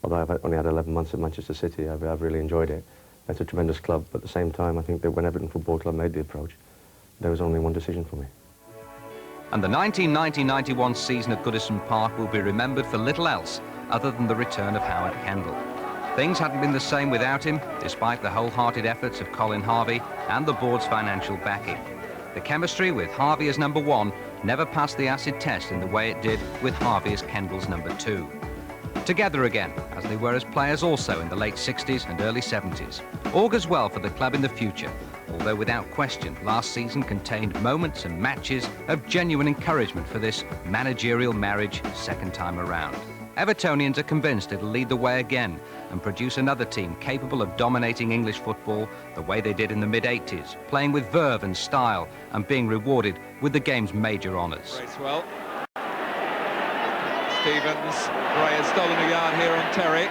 although I've only had 11 months at Manchester City, I've really enjoyed it. It's a tremendous club, but at the same time, I think that when Everton Football Club made the approach, there was only one decision for me. And the 1990-91 season at Goodison Park will be remembered for little else other than the return of Howard Kendall. Things hadn't been the same without him, despite the wholehearted efforts of Colin Harvey and the board's financial backing. The chemistry with Harvey as number 1 never passed the acid test in the way it did with Harvey as Kendall's number 2. Together again, as they were as players also in the late 60s and early 70s. Augurs well for the club in the future, although without question last season contained moments and matches of genuine encouragement for this managerial marriage second time around. Evertonians are convinced it'll lead the way again and produce another team capable of dominating English football the way they did in the mid-80s, playing with verve and style and being rewarded with the game's major honours. Bracewell. Stevens. Gray has stolen a yard here on Terry.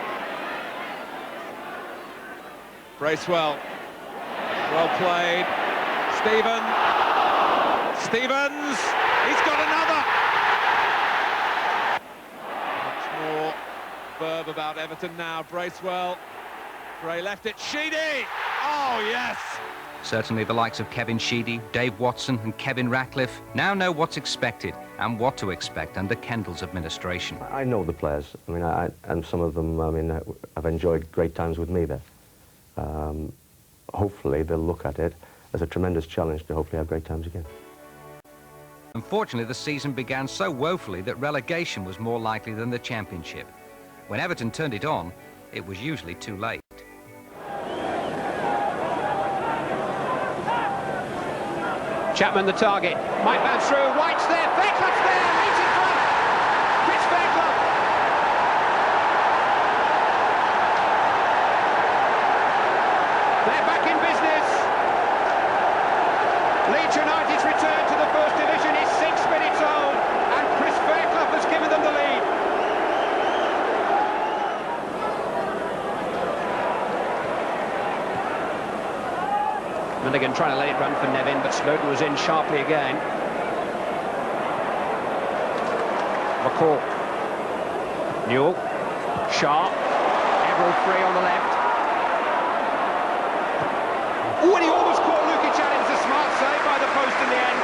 Bracewell. Well played. Stevens. He's got another. More verb about Everton now. Bracewell. Gray left it. Sheedy! Oh, yes! Certainly the likes of Kevin Sheedy, Dave Watson and Kevin Ratcliffe now know what's expected and what to expect under Kendall's administration. I know the players. I mean, and some of them, I mean, have enjoyed great times with me there. Hopefully they'll look at it as a tremendous challenge to hopefully have great times again. Unfortunately, the season began so woefully that relegation was more likely than the Championship. When Everton turned it on, it was usually too late. Chapman the target. Might bounce through. White's there. Fairclough's there. He's in front. Chris Fairclough. They're back in business. Leeds United's return to the First Division is 6 minutes old, and Chris Fairclough has given them the lead. Milligan trying to let it run for Nevin, but Snowden was in sharply again. McCall. Newell. Sharp. Everall free on the left. Oh, and he almost caught Lukic out. It was a smart save by the post in the end.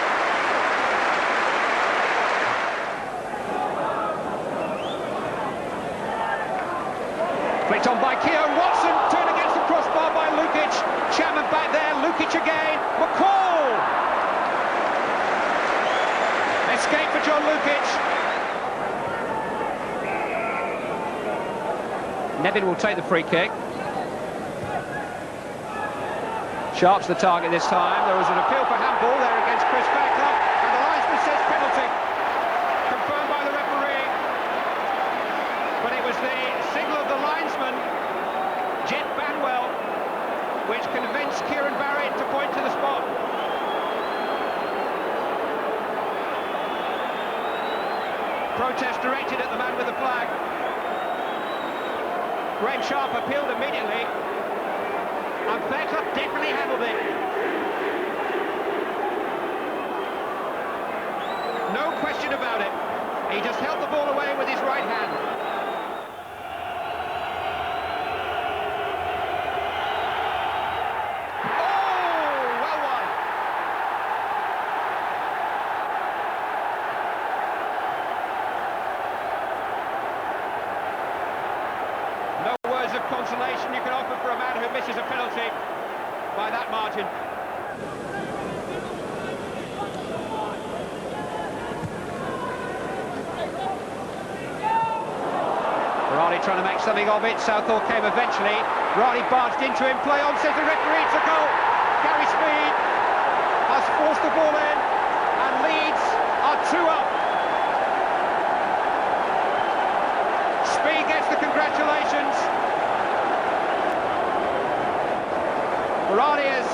Flicked on by Keown. Watson turned against the crossbar by Lukic. Chapman back there. Lukic again. McCall. Escape for John Lukic. Nevin will take the free kick. Sharp's the target this time. There was an appeal for handball there against Chris Fairclough, and the linesman says penalty. Confirmed by the referee. But it was the signal of the linesman, Jet Banwell, which convinced Kieran Barrett to point to the spot. Protest directed at the man with the flag. Graham Sharp appealed immediately. And Fairclough definitely handled it. No question about it. He just held the ball away with his right hand. Oh, well won. No words of consolation you can offer for a man who misses a penalty by that margin. Varane trying to make something of it. Southall came eventually. Varane barged into him. Play on, says the referee. It's a goal. Gary Speed has forced the ball in, and Leeds are 2 up. Speed gets the congratulations. Varane has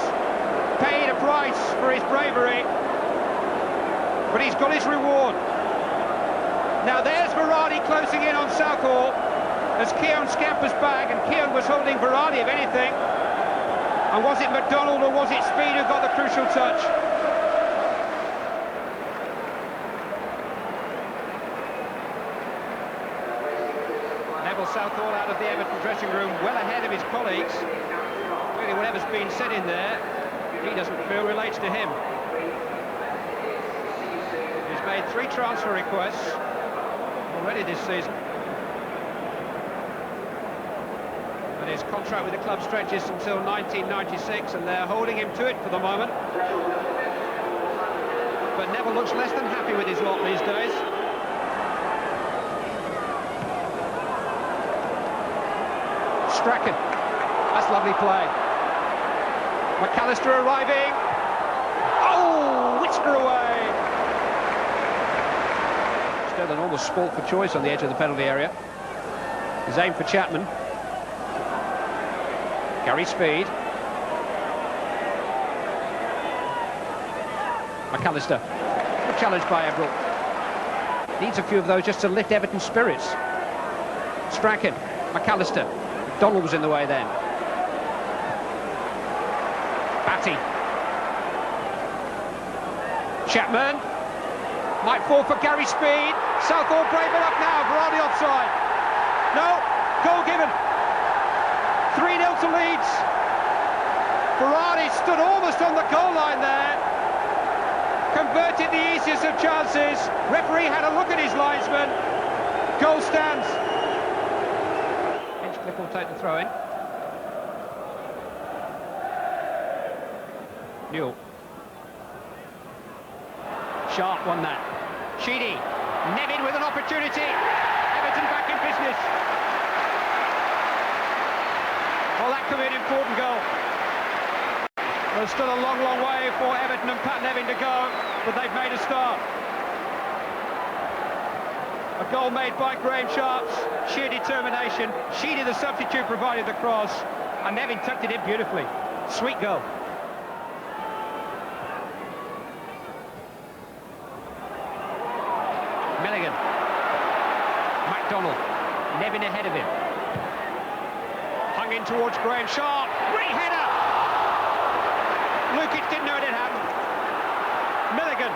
paid a price for his bravery, but he's got his reward. Now there's Varane closing in on Southall as Keown scampers back, and Keown was holding Varane, if anything. And was it McDonald or was it Speed who got the crucial touch? Neville Southall out of the Everton dressing room, well ahead of his colleagues. Really, whatever's been said in there, he doesn't feel relates to him. He's made 3 transfer requests already this season. But his contract with the club stretches until 1996, and they're holding him to it for the moment. But Neville looks less than happy with his lot these days. Strachan, that's lovely play. McAllister arriving. Oh, whisker away. Still an almost sport for choice on the edge of the penalty area. His aim for Chapman. Gary Speed. McAllister. Good challenge by Everett. Needs a few of those just to lift Everton's spirits. Strachan. McAllister. Donald was in the way then. Batty. Chapman. Might fall for Gary Speed. Southall brave enough now. Varane offside. No. Goal given. 3-0 to Leeds. Varane stood almost on the goal line there. Converted the easiest of chances. Referee had a look at his linesman. Goal stands. Hinchcliffe will take the throw in. Newell. Sharp won that. Sheedy. Nevin with an opportunity. Everton back in business. Well, that could be an important goal. There's still a long, long way for Everton and Pat Nevin to go, but they've made a start. A goal made by Graham Sharps, sheer determination. Sheedy, the substitute, provided the cross, and Nevin tucked it in beautifully. Sweet goal. Milligan. MacDonald. Nevin ahead of him. Hung in towards Graham Sharp. Great header! Lukic didn't know it had happened. Milligan.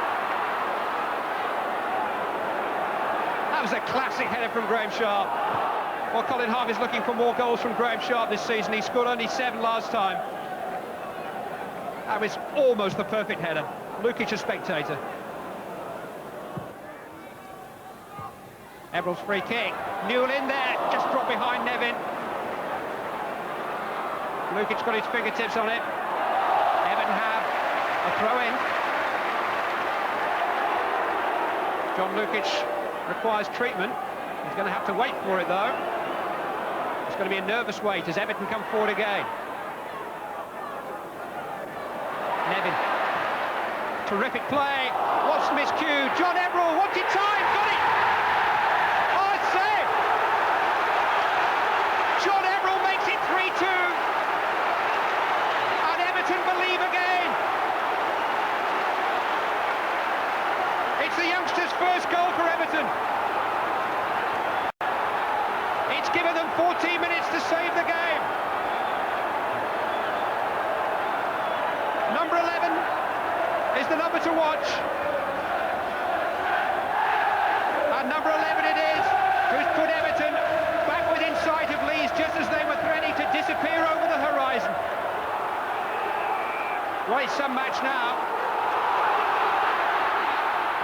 That was a classic header from Graham Sharp. Well, Colin Harvey's looking for more goals from Graham Sharp this season. He scored only 7 last time. That was almost the perfect header. Lukic a spectator. Everill's free kick. Newell in there, just dropped behind Nevin. Lukic got his fingertips on it. Everton have a throw-in. John Lukic requires treatment. He's going to have to wait for it, though. It's going to be a nervous wait as Everton come forward again. Nevin. Terrific play. What's miscued? John Everall wanted time. Got it. Oh, save. John Everall makes it 3-2. And Everton believe again. It's the youngster's first goal for Everton. It's given them 14 minutes to save the game. Number 11 is the number to watch. And number 11 it is, who's put Everton back within sight of Leeds just as they were threatening to disappear over the horizon. Well, it's some match now.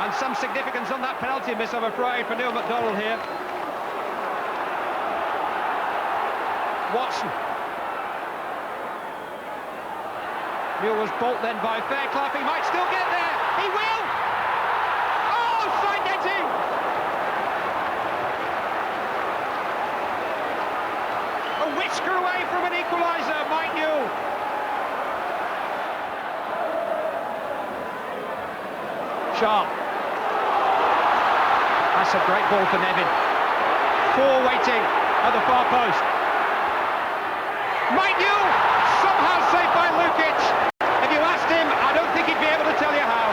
And some significance on that penalty miss, I'm afraid, for Neil MacDonald here. Watson. Mueller's bolt then by Fairclough. He might still get there. He will! Oh, side netting! A whisker away from an equaliser, Mike Newell. Sharp. That's a great ball for Nevin. 4 waiting at the far post. Mike Newell, somehow saved by Lukic. If you asked him, I don't think he'd be able to tell you how.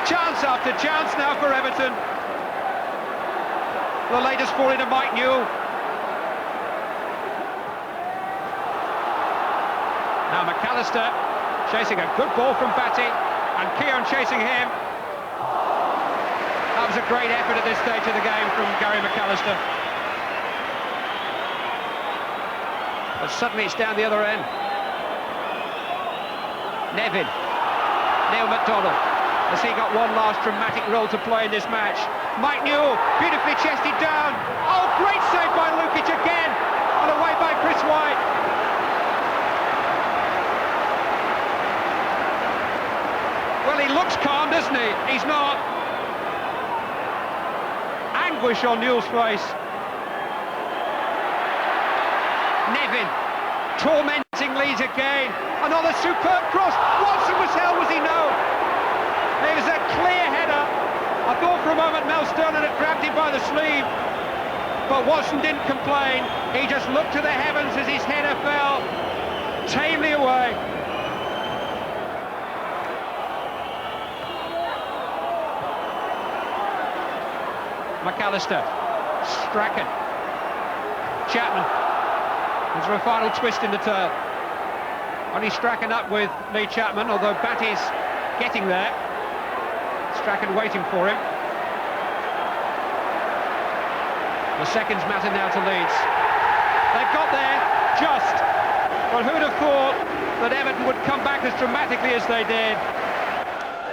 Chance after chance now for Everton. The latest fall into Mike Newell. Now McAllister chasing a good ball from Batty, and Keown chasing him. That was a great effort at this stage of the game from Gary McAllister. But suddenly it's down the other end. Nevin. Neil McDonald. Has he got one last dramatic role to play in this match? Mike Newell, beautifully chested down. Oh, great save by Lukic again. And away by Chris White. Well, he looks calm, doesn't he? He's not. Anguish on Newell's face. Nevin, tormenting Leeds again. Another superb cross. Watson was held, was he? No. It was a clear header. I thought for a moment Mel Sterling had grabbed him by the sleeve, but Watson didn't complain. He just looked to the heavens as his header fell tamely away. McAllister, Strachan, Chapman. Is there a final twist in the tale? Only Strachan up with Lee Chapman, although Batty's getting there. Strachan waiting for him. The seconds matter now to Leeds. They've got there, just. Well, who'd have thought that Everton would come back as dramatically as they did?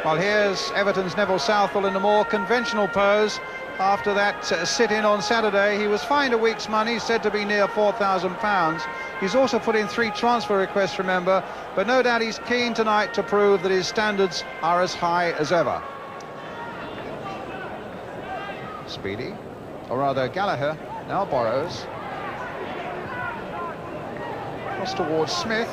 Well, here's Everton's Neville Southall in a more conventional pose. After that sit-in on Saturday, he was fined a week's money, said to be near £4,000. He's also put in 3 transfer requests, remember, but no doubt he's keen tonight to prove that his standards are as high as ever. Speedy, or rather Gallagher, now borrows. Cross towards Smith.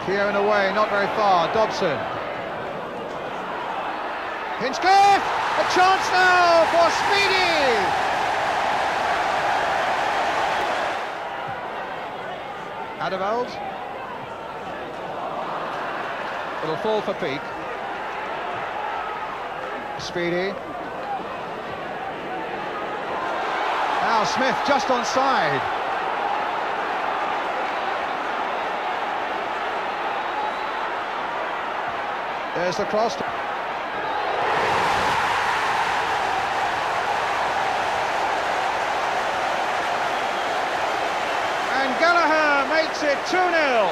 Kieran away, not very far, Dobson. Hinchcliffe, a chance now for Speedy. Adeveld. It'll fall for Peake. Speedy. Now Smith just onside. There's the cross. And Gallagher makes it 2-0.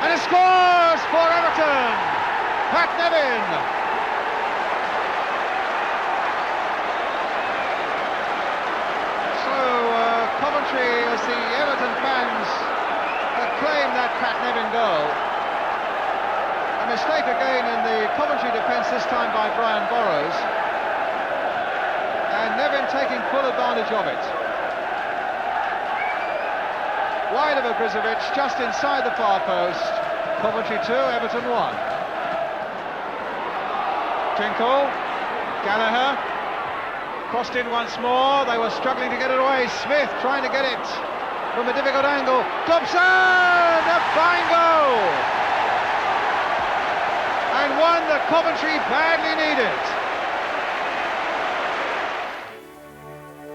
And it scores for Everton. Pat Nevin. So Coventry, as the Everton fans acclaim that Pat Nevin goal. A mistake again in the Coventry defence, this time by Brian Burrows. And Nevin taking full advantage of it. Wide of Ogrizovic, just inside the far post. Coventry 2, Everton 1. Tinkle, Gallagher, crossed in once more. They were struggling to get it away. Smith trying to get it from a difficult angle. Dobson, a fine goal, and one that Coventry badly needed.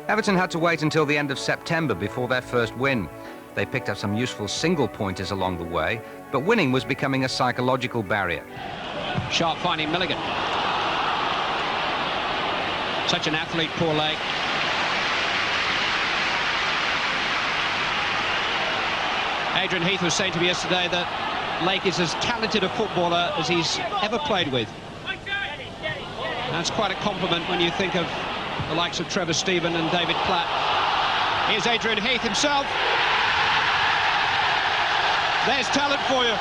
Everton had to wait until the end of September before their first win. They picked up some useful single-pointers along the way, but winning was becoming a psychological barrier. Sharp finding Milligan. Such an athlete, poor Lake. Adrian Heath was saying to me yesterday that Lake is as talented a footballer as he's ever played with. That's quite a compliment when you think of the likes of Trevor Stephen and David Platt. Here's Adrian Heath himself. There's talent for you.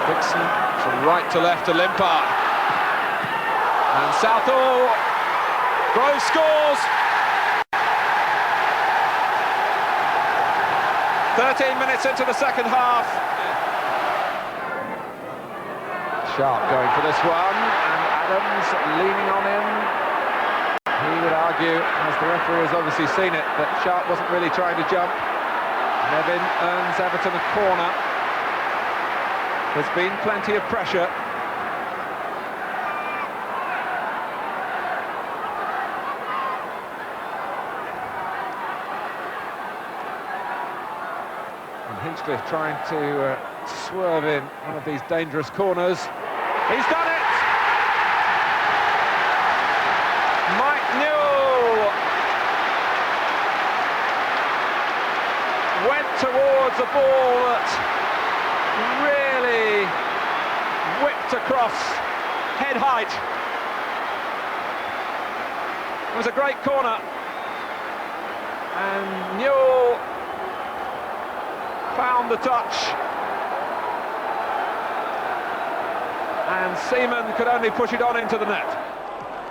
Dixon from right to left to Limpar. And Southall. Grove scores. 13 minutes into the second half. Sharp going for this one, and Adams leaning on him. He would argue, as the referee has obviously seen it, that Sharp wasn't really trying to jump. Nevin earns Everton a corner. There's been plenty of pressure. And Hinchcliffe trying to swerve in one of these dangerous corners. He's done it! Mike Newell went towards a ball that really whipped across head height. It was a great corner, and Newell found the touch, and Seaman could only push it on into the net.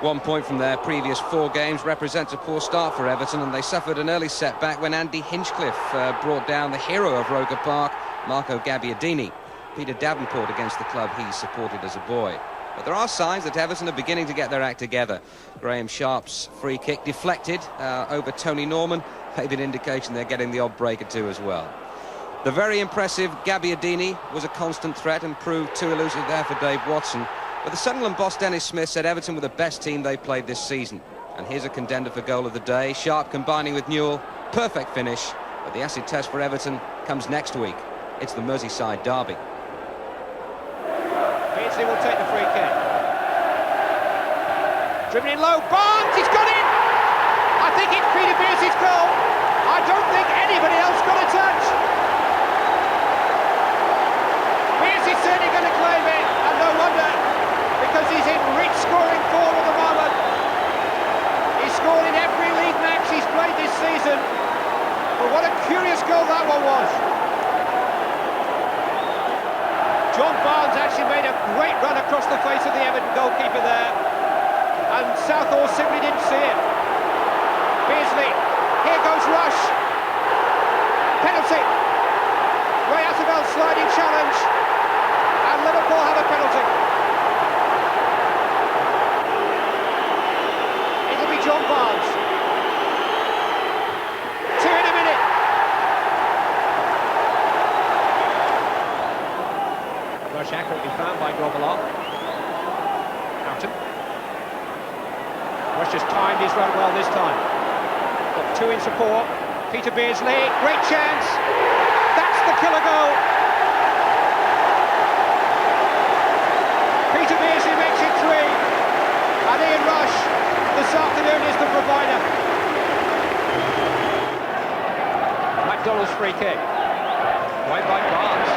1 point from their previous 4 games represents a poor start for Everton, and they suffered an early setback when Andy Hinchcliffe brought down the hero of Roker Park, Marco Gabbiadini. Peter Davenport against the club he supported as a boy. But there are signs that Everton are beginning to get their act together. Graham Sharp's free kick deflected over Tony Norman, maybe an indication they're getting the odd break or two as well. The very impressive Gabbiadini was a constant threat and proved too elusive there for Dave Watson. But the Sunderland boss Dennis Smith said Everton were the best team they played this season. And here's a contender for goal of the day. Sharp combining with Newell. Perfect finish. But the acid test for Everton comes next week. It's the Merseyside derby. Beardsley will take the free kick. Dribbling in low, Barnes, he's got it! I think it's Peter Beardsley's goal. I don't think anybody else got a touch. Beardsley's certainly going to claim it, and no wonder, because he's in rich scoring form at the moment. He's scored in every league match he's played this season. But what a curious goal that one was. John Barnes actually made a great run across the face of the Everton goalkeeper there, and Southall simply didn't see it. Beardsley, here goes Rush. Penalty. Ray Asabel's sliding challenge, and Liverpool have a penalty. It'll be John Barnes. 2 in a minute. Rush accurately found by Grobbelaar. Houghton. Rush has timed his run well this time. Got 2 in support. Peter Beardsley, great chance. That's the killer goal. Peter Beardsley makes it 3. And Ian Rush this afternoon is the provider. McDonald's free kick. Right by Barnes.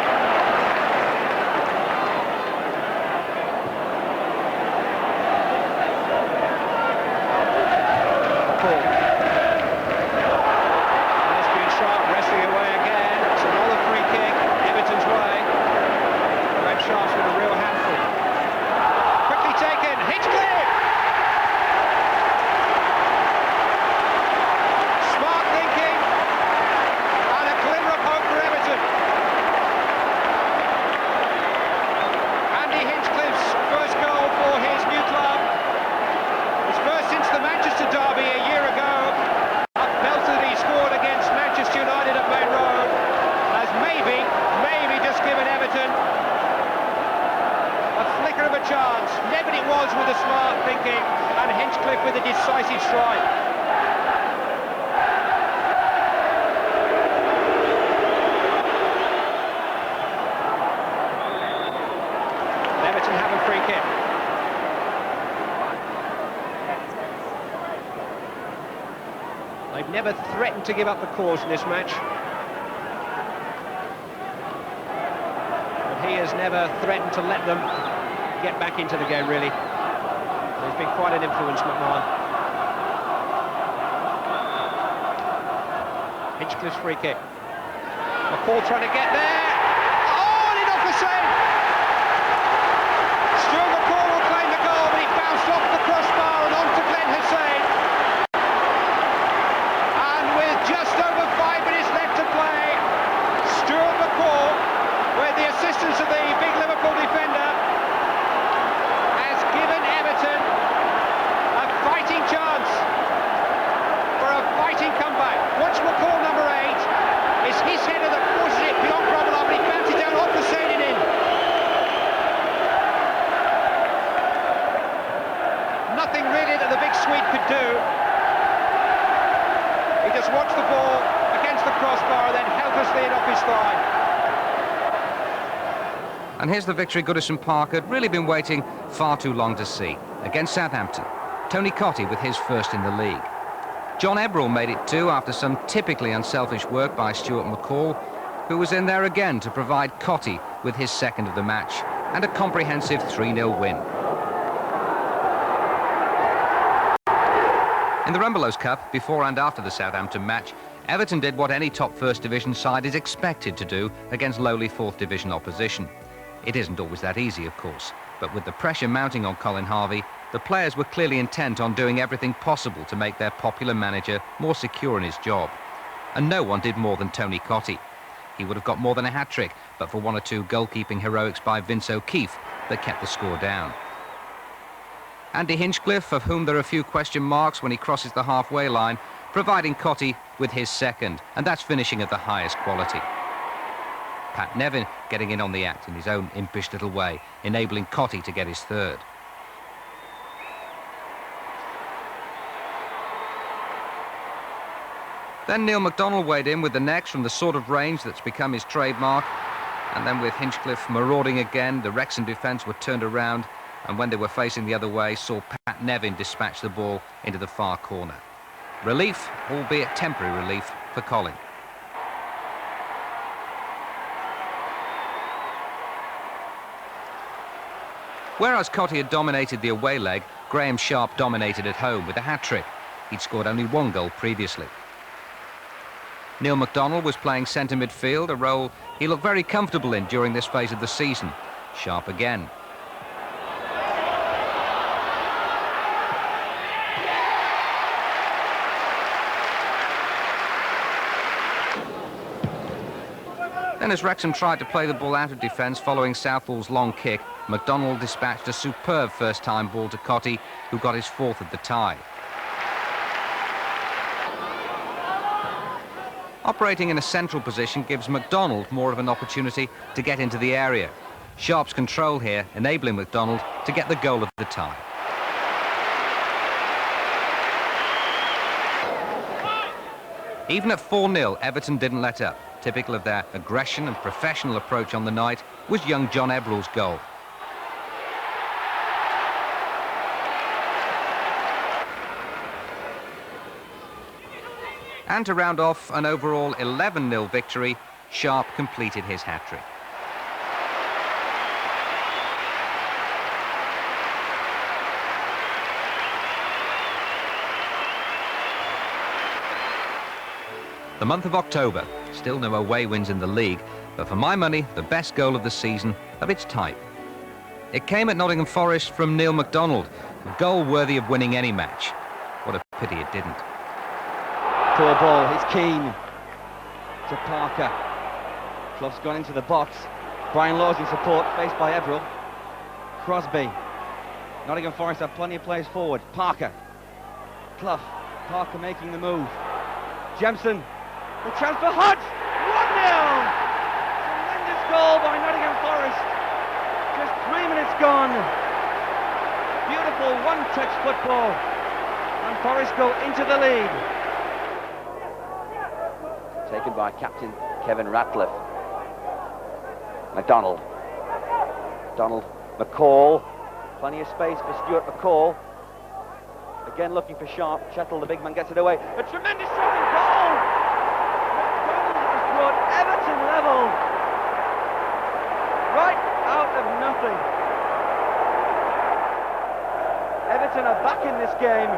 With a decisive strike. Everton have a free kick. They've never threatened to give up the cause in this match. But he has never threatened to let them get back into the game, really. He's been quite an influence, McMahon. Hinchcliffe's free kick. McCall trying to get there. Oh, and off the save! Stuart McCall will claim the goal, but he bounced off the crossbar and on to Glenn Hussein. And with just over 5 minutes left to play, Stuart McCall, with the assistance of the big Liverpool defender, has given Everton a fighting chance his thigh. And here's the victory Goodison Park had really been waiting far too long to see. Against Southampton, Tony Cottee with his first in the league. John Ebrell made it too after some typically unselfish work by Stuart McCall, who was in there again to provide Cottee with his second of the match and a comprehensive 3-0 win. In the Rumbelows Cup, before and after the Southampton match, Everton did what any top First Division side is expected to do against lowly Fourth Division opposition. It isn't always that easy, of course, but with the pressure mounting on Colin Harvey, the players were clearly intent on doing everything possible to make their popular manager more secure in his job. And no one did more than Tony Cottee. He would have got more than a hat-trick, but for one or two goalkeeping heroics by Vince O'Keefe that kept the score down. Andy Hinchcliffe, of whom there are a few question marks when he crosses the halfway line, providing Cottee with his second, and that's finishing at the highest quality. Pat Nevin getting in on the act in his own impish little way, enabling Cottee to get his third. Then Neil MacDonald weighed in with the next from the sort of range that's become his trademark. And then with Hinchcliffe marauding again, the Wrexham defence were turned around, and when they were facing the other way, saw Pat Nevin dispatch the ball into the far corner. Relief, albeit temporary relief, for Colin. Whereas Cottee had dominated the away leg, Graham Sharp dominated at home with a hat-trick. He'd scored only one goal previously. Neil MacDonald was playing centre midfield, a role he looked very comfortable in during this phase of the season. Sharp again. Then as Wrexham tried to play the ball out of defence following Southall's long kick, MacDonald dispatched a superb first-time ball to Cottee, who got his fourth at the tie. Operating in a central position gives MacDonald more of an opportunity to get into the area. Sharp's control here enabling MacDonald to get the goal of the tie. Even at 4-0, Everton didn't let up. Typical of their aggression and professional approach on the night was young John Ebrell's goal. And to round off an overall 11-0 victory, Sharp completed his hat-trick. The month of October, still no away wins in the league, but for my money, the best goal of the season of its type. It came at Nottingham Forest from Neil MacDonald, a goal worthy of winning any match. What a pity it didn't. Poor ball, it's Keane to Parker. Clough's gone into the box. Brian Law's in support, faced by Ebrell. Crosby. Nottingham Forest have plenty of players forward. Parker. Clough. Parker making the move. Jemson. The chance for Hodge. 1-0! Tremendous goal by Nottingham Forest. Just 3 minutes gone. Beautiful one-touch football. And Forest go into the lead. Taken by captain Kevin Ratcliffe. MacDonald. McCall. Plenty of space for Stuart McCall. Again looking for Sharp. Chettle, the big man, gets it away. A tremendous shot and goal! MacDonald has brought Everton level. Right out of nothing. Everton are back in this game.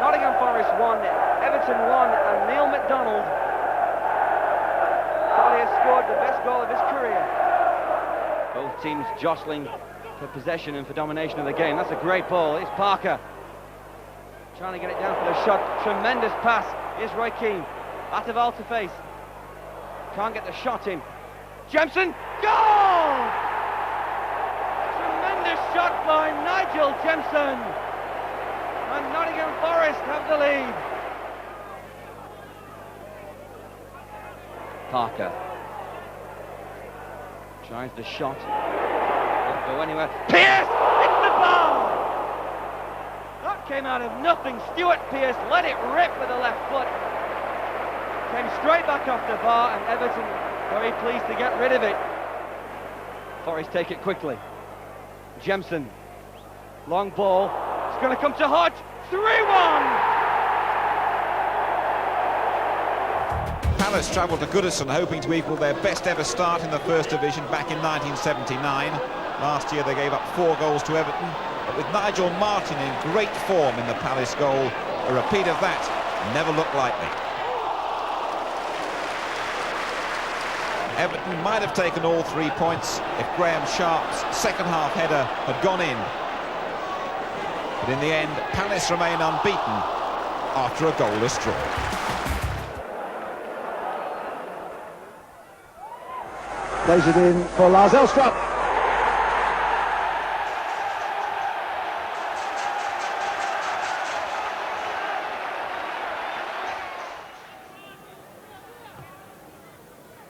Nottingham Forest won, Everton won, and Neil MacDonald probably has scored the best goal of his career. Both teams jostling for possession and for domination of the game. That's a great ball. It's Parker trying to get it down for the shot. Tremendous pass. Here's Roy Keane. Ataval to face. Can't get the shot in. Jemson. Goal! Tremendous shot by Nigel Jemson. And Nottingham Forest have the lead. Parker tries the shot. Won't go anywhere. Pearce! It's the bar! That came out of nothing. Stuart Pearce let it rip with the left foot. Came straight back off the bar, and Everton Very pleased to get rid of it. Forest take it quickly. Jemson. Long ball. It's going to come to Hodge. 3-1! Palace travelled to Goodison hoping to equal their best ever start in the First Division back in 1979. Last year they gave up 4 goals to Everton, but with Nigel Martin in great form in the Palace goal, a repeat of that never looked likely. Everton might have taken all 3 points if Graham Sharp's second half header had gone in. But in the end, Palace remain unbeaten after a goalless draw. Plays it in for Lars Elstrup.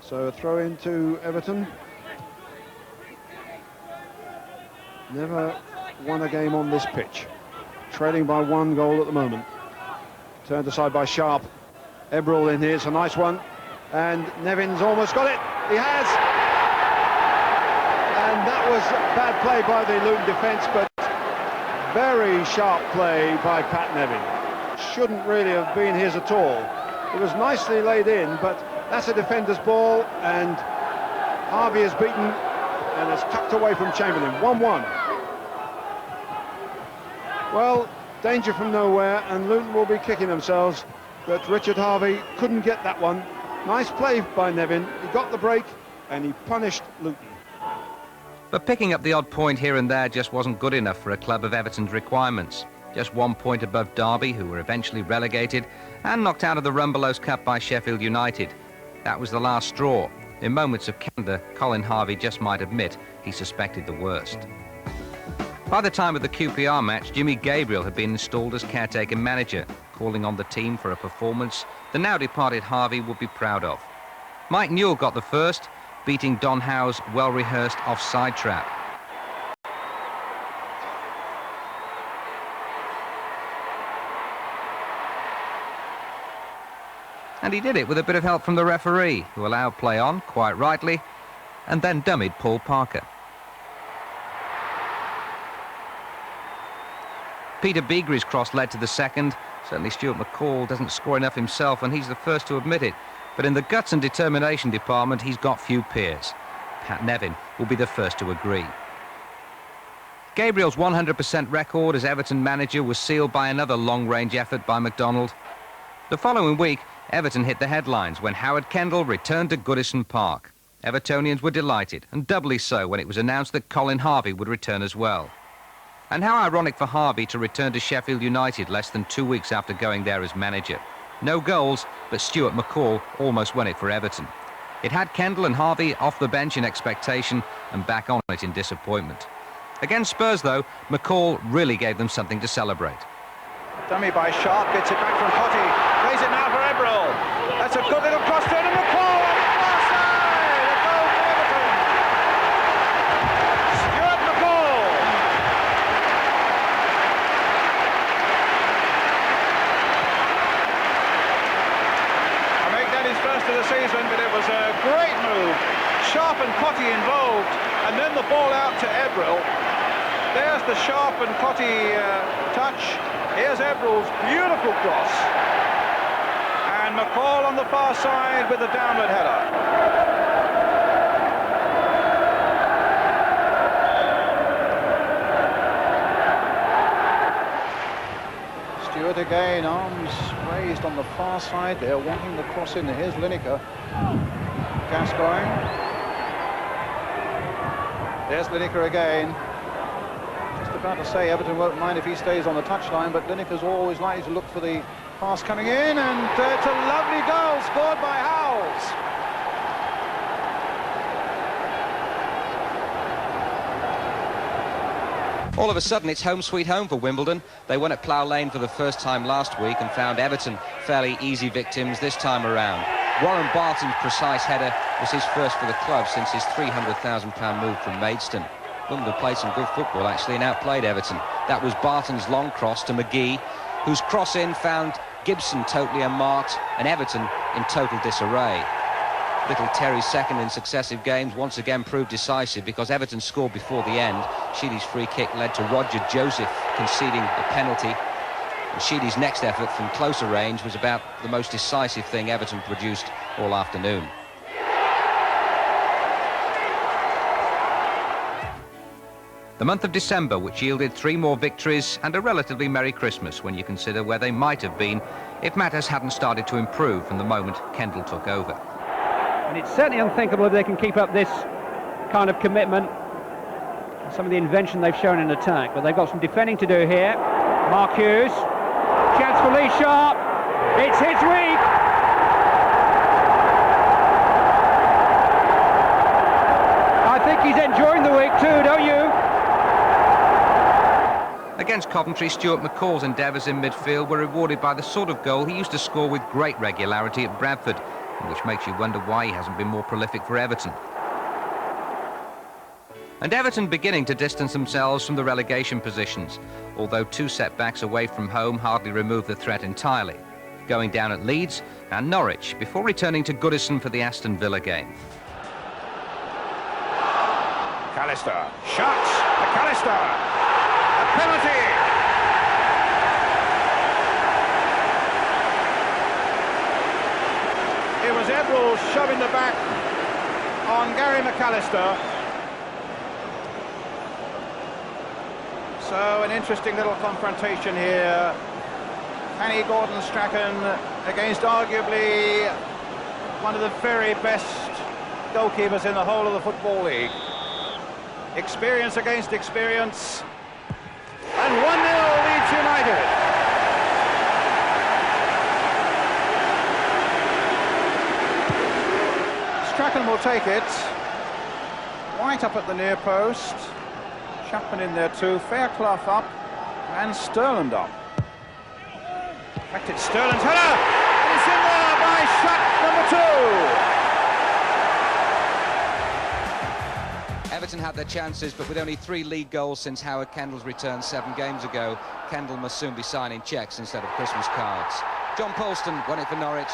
So a throw into Everton. Never won a game on this pitch. Trailing by 1 goal at the moment. Turned aside by Sharp. Ebrel in here, it's a nice one. And Nevin's almost got it. He has. And that was bad play by the Luton defence, but very sharp play by Pat Nevin. Shouldn't really have been his at all. It was nicely laid in, but that's a defender's ball, and Harvey is beaten and is tucked away from Chamberlain. 1-1. Well, danger from nowhere, and Luton will be kicking themselves, but Richard Harvey couldn't get that one. Nice play by Nevin. He got the break, and he punished Luton. But picking up the odd point here and there just wasn't good enough for a club of Everton's requirements. Just 1 point above Derby, who were eventually relegated and knocked out of the Rumbelows Cup by Sheffield United. That was the last straw. In moments of candor, Colin Harvey just might admit he suspected the worst. By the time of the QPR match, Jimmy Gabriel had been installed as caretaker manager, calling on the team for a performance the now departed Harvey would be proud of. Mike Newell got the first, beating Don Howe's well-rehearsed offside trap. And he did it with a bit of help from the referee, who allowed play on, quite rightly, and then dummied Paul Parker. Peter Beagre's cross led to the second. Certainly Stuart McCall doesn't score enough himself, and he's the first to admit it. But in the guts and determination department, he's got few peers. Pat Nevin will be the first to agree. Gabriel's 100% record as Everton manager was sealed by another long-range effort by MacDonald. The following week, Everton hit the headlines when Howard Kendall returned to Goodison Park. Evertonians were delighted, and doubly so when it was announced that Colin Harvey would return as well. And how ironic for Harvey to return to Sheffield United less than 2 weeks after going there as manager. No goals, but Stuart McCall almost won it for Everton. It had Kendall and Harvey off the bench in expectation and back on it in disappointment. Against Spurs, though, McCall really gave them something to celebrate. Dummy by Sharp, gets it back from Cotty. Plays it now for Ebrel. That's a good little cross to McCall on the far side. A goal for Everton. Stuart McCall. I make that his first of the season, but it was a great move. Sharp and Cotty involved, and then the ball out to Ebrel. There's the Sharp and Cotty touch. Here's Ebrel's beautiful cross. And McCall on the far side with the downward header. Stewart again, arms raised on the far side. They're wanting the cross in. Here's Lineker. Gascoigne. There's Lineker again. About to say Everton won't mind if he stays on the touchline, but Lineker's always likely to look for the pass coming in, and it's a lovely goal scored by Howells. All of a sudden, it's home sweet home for Wimbledon. They won at Plough Lane for the first time last week and found Everton fairly easy victims this time around. Warren Barton's precise header was his first for the club since his £300,000 move from Maidstone. Wimbledon played some good football, actually, and outplayed Everton. That was Barton's long cross to McGee, whose cross-in found Gibson totally unmarked and Everton in total disarray. Little Terry's second in successive games once again proved decisive because Everton scored before the end. Sheedy's free kick led to Roger Joseph conceding a penalty. And Sheedy's next effort from closer range was about the most decisive thing Everton produced all afternoon. The month of December, which yielded 3 more victories and a relatively merry Christmas when you consider where they might have been if matters hadn't started to improve from the moment Kendall took over. And it's certainly unthinkable if they can keep up this kind of commitment, some of the invention they've shown in attack, but they've got some defending to do here. Mark Hughes, chance for Lee Sharp, it's his week. I think he's enjoying the week too, don't you? Against Coventry, Stuart McCall's endeavours in midfield were rewarded by the sort of goal he used to score with great regularity at Bradford, which makes you wonder why he hasn't been more prolific for Everton. And Everton beginning to distance themselves from the relegation positions, although 2 setbacks away from home hardly remove the threat entirely, going down at Leeds and Norwich before returning to Goodison for the Aston Villa game. McAllister, shots, McAllister, a penalty! It was Everall shoving the back on Gary McAllister. So an interesting little confrontation here. Annie Gordon-Strachan against arguably one of the very best goalkeepers in the whole of the Football League. Experience against experience. And 1-0 Leeds United. Strachan will take it. White up at the near post. Chapman in there too. Fairclough up. And Sterland up. In fact, it's Sterland's header. And it's in there by shot number 2. Everton had their chances, but with only 3 league goals since Howard Kendall's return 7 games ago, Kendall must soon be signing cheques instead of Christmas cards. John Polston won it for Norwich.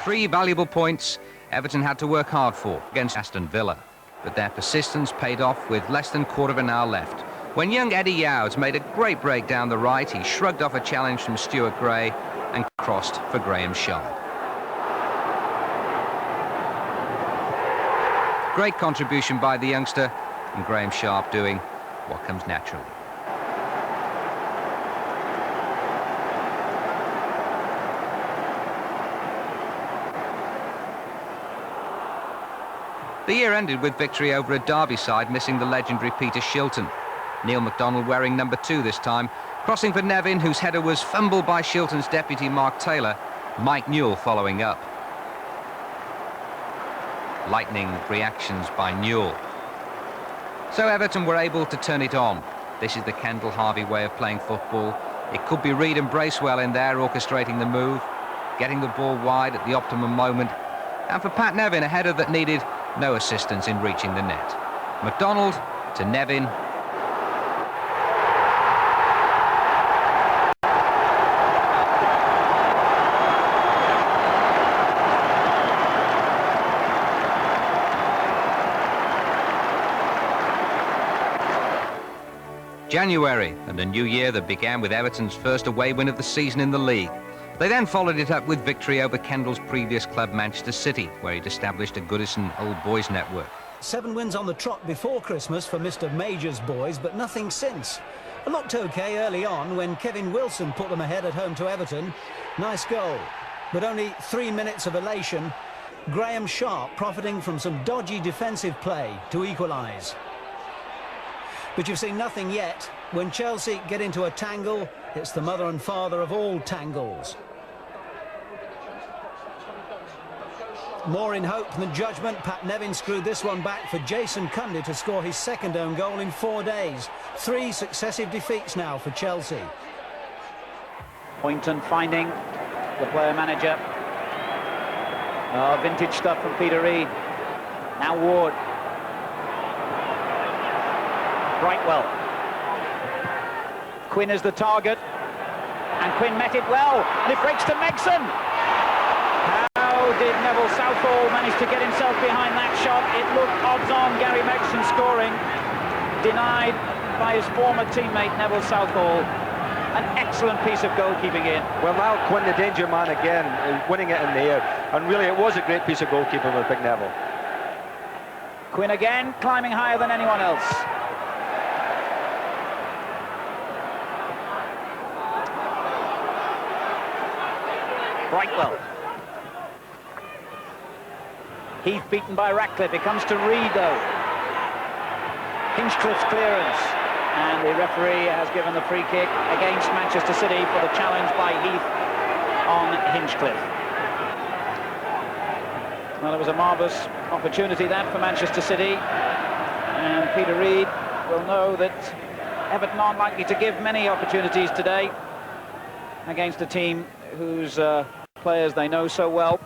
3 valuable points Everton had to work hard for against Aston Villa, but their persistence paid off with less than quarter of an hour left. When young Eddie Youds made a great break down the right, he shrugged off a challenge from Stuart Gray and crossed for Graham Sharp. Great contribution by the youngster, and Graham Sharp doing what comes naturally. The year ended with victory over a Derby side missing the legendary Peter Shilton. Neil MacDonald wearing number 2 this time, crossing for Nevin, whose header was fumbled by Shilton's deputy Mark Taylor, Mike Newell following up. Lightning reactions by Newell. So Everton were able to turn it on. This is the Kendall-Harvey way of playing football. It could be Reid and Bracewell in there orchestrating the move, getting the ball wide at the optimum moment, and for Pat Nevin, a header that needed no assistance in reaching the net. MacDonald to Nevin. January, and a new year that began with Everton's first away win of the season in the league. They then followed it up with victory over Kendall's previous club, Manchester City, where he'd established a Goodison Old Boys network. 7 wins on the trot before Christmas for Mr. Major's boys, but nothing since. It looked OK early on when Kevin Wilson put them ahead at home to Everton. Nice goal, but only 3 minutes of elation. Graham Sharp profiting from some dodgy defensive play to equalise. But you've seen nothing yet. When Chelsea get into a tangle, it's the mother and father of all tangles. More in hope than judgment, Pat Nevin screwed this one back for Jason Cundy to score his second own goal in 4 days. 3 successive defeats now for Chelsea. Poynton finding the player manager. Vintage stuff from Peter Reid. Now Ward. Brightwell. Quinn is the target, and Quinn met it well, and it breaks to Megson. How Neville Southall managed to get himself behind that shot. It looked odds-on Gary Megson scoring, denied by his former teammate Neville Southall. An excellent piece of goalkeeping in. Well, now Quinn, the danger man again, winning it in the air. And really, it was a great piece of goalkeeping with Big Neville. Quinn again, climbing higher than anyone else. Brightwell. Heath beaten by Ratcliffe. It comes to Reid, though. Hinchcliffe's clearance. And the referee has given the free kick against Manchester City for the challenge by Heath on Hinchcliffe. Well, it was a marvellous opportunity that for Manchester City. And Peter Reid will know that Everton aren't likely to give many opportunities today against a team whose players they know so well.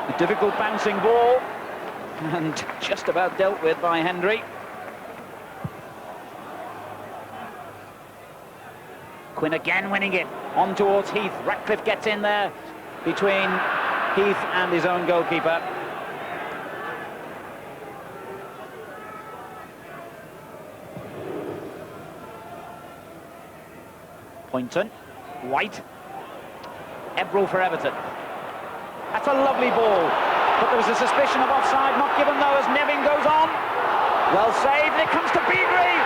A difficult bouncing ball, and just about dealt with by Hendry. Quinn again winning it, on towards Heath. Ratcliffe gets in there between Heath and his own goalkeeper. Poynton, White, Ebrel for Everton. That's a lovely ball. But there was a suspicion of offside, not given though, as Nevin goes on. Well saved, and it comes to Beagrie.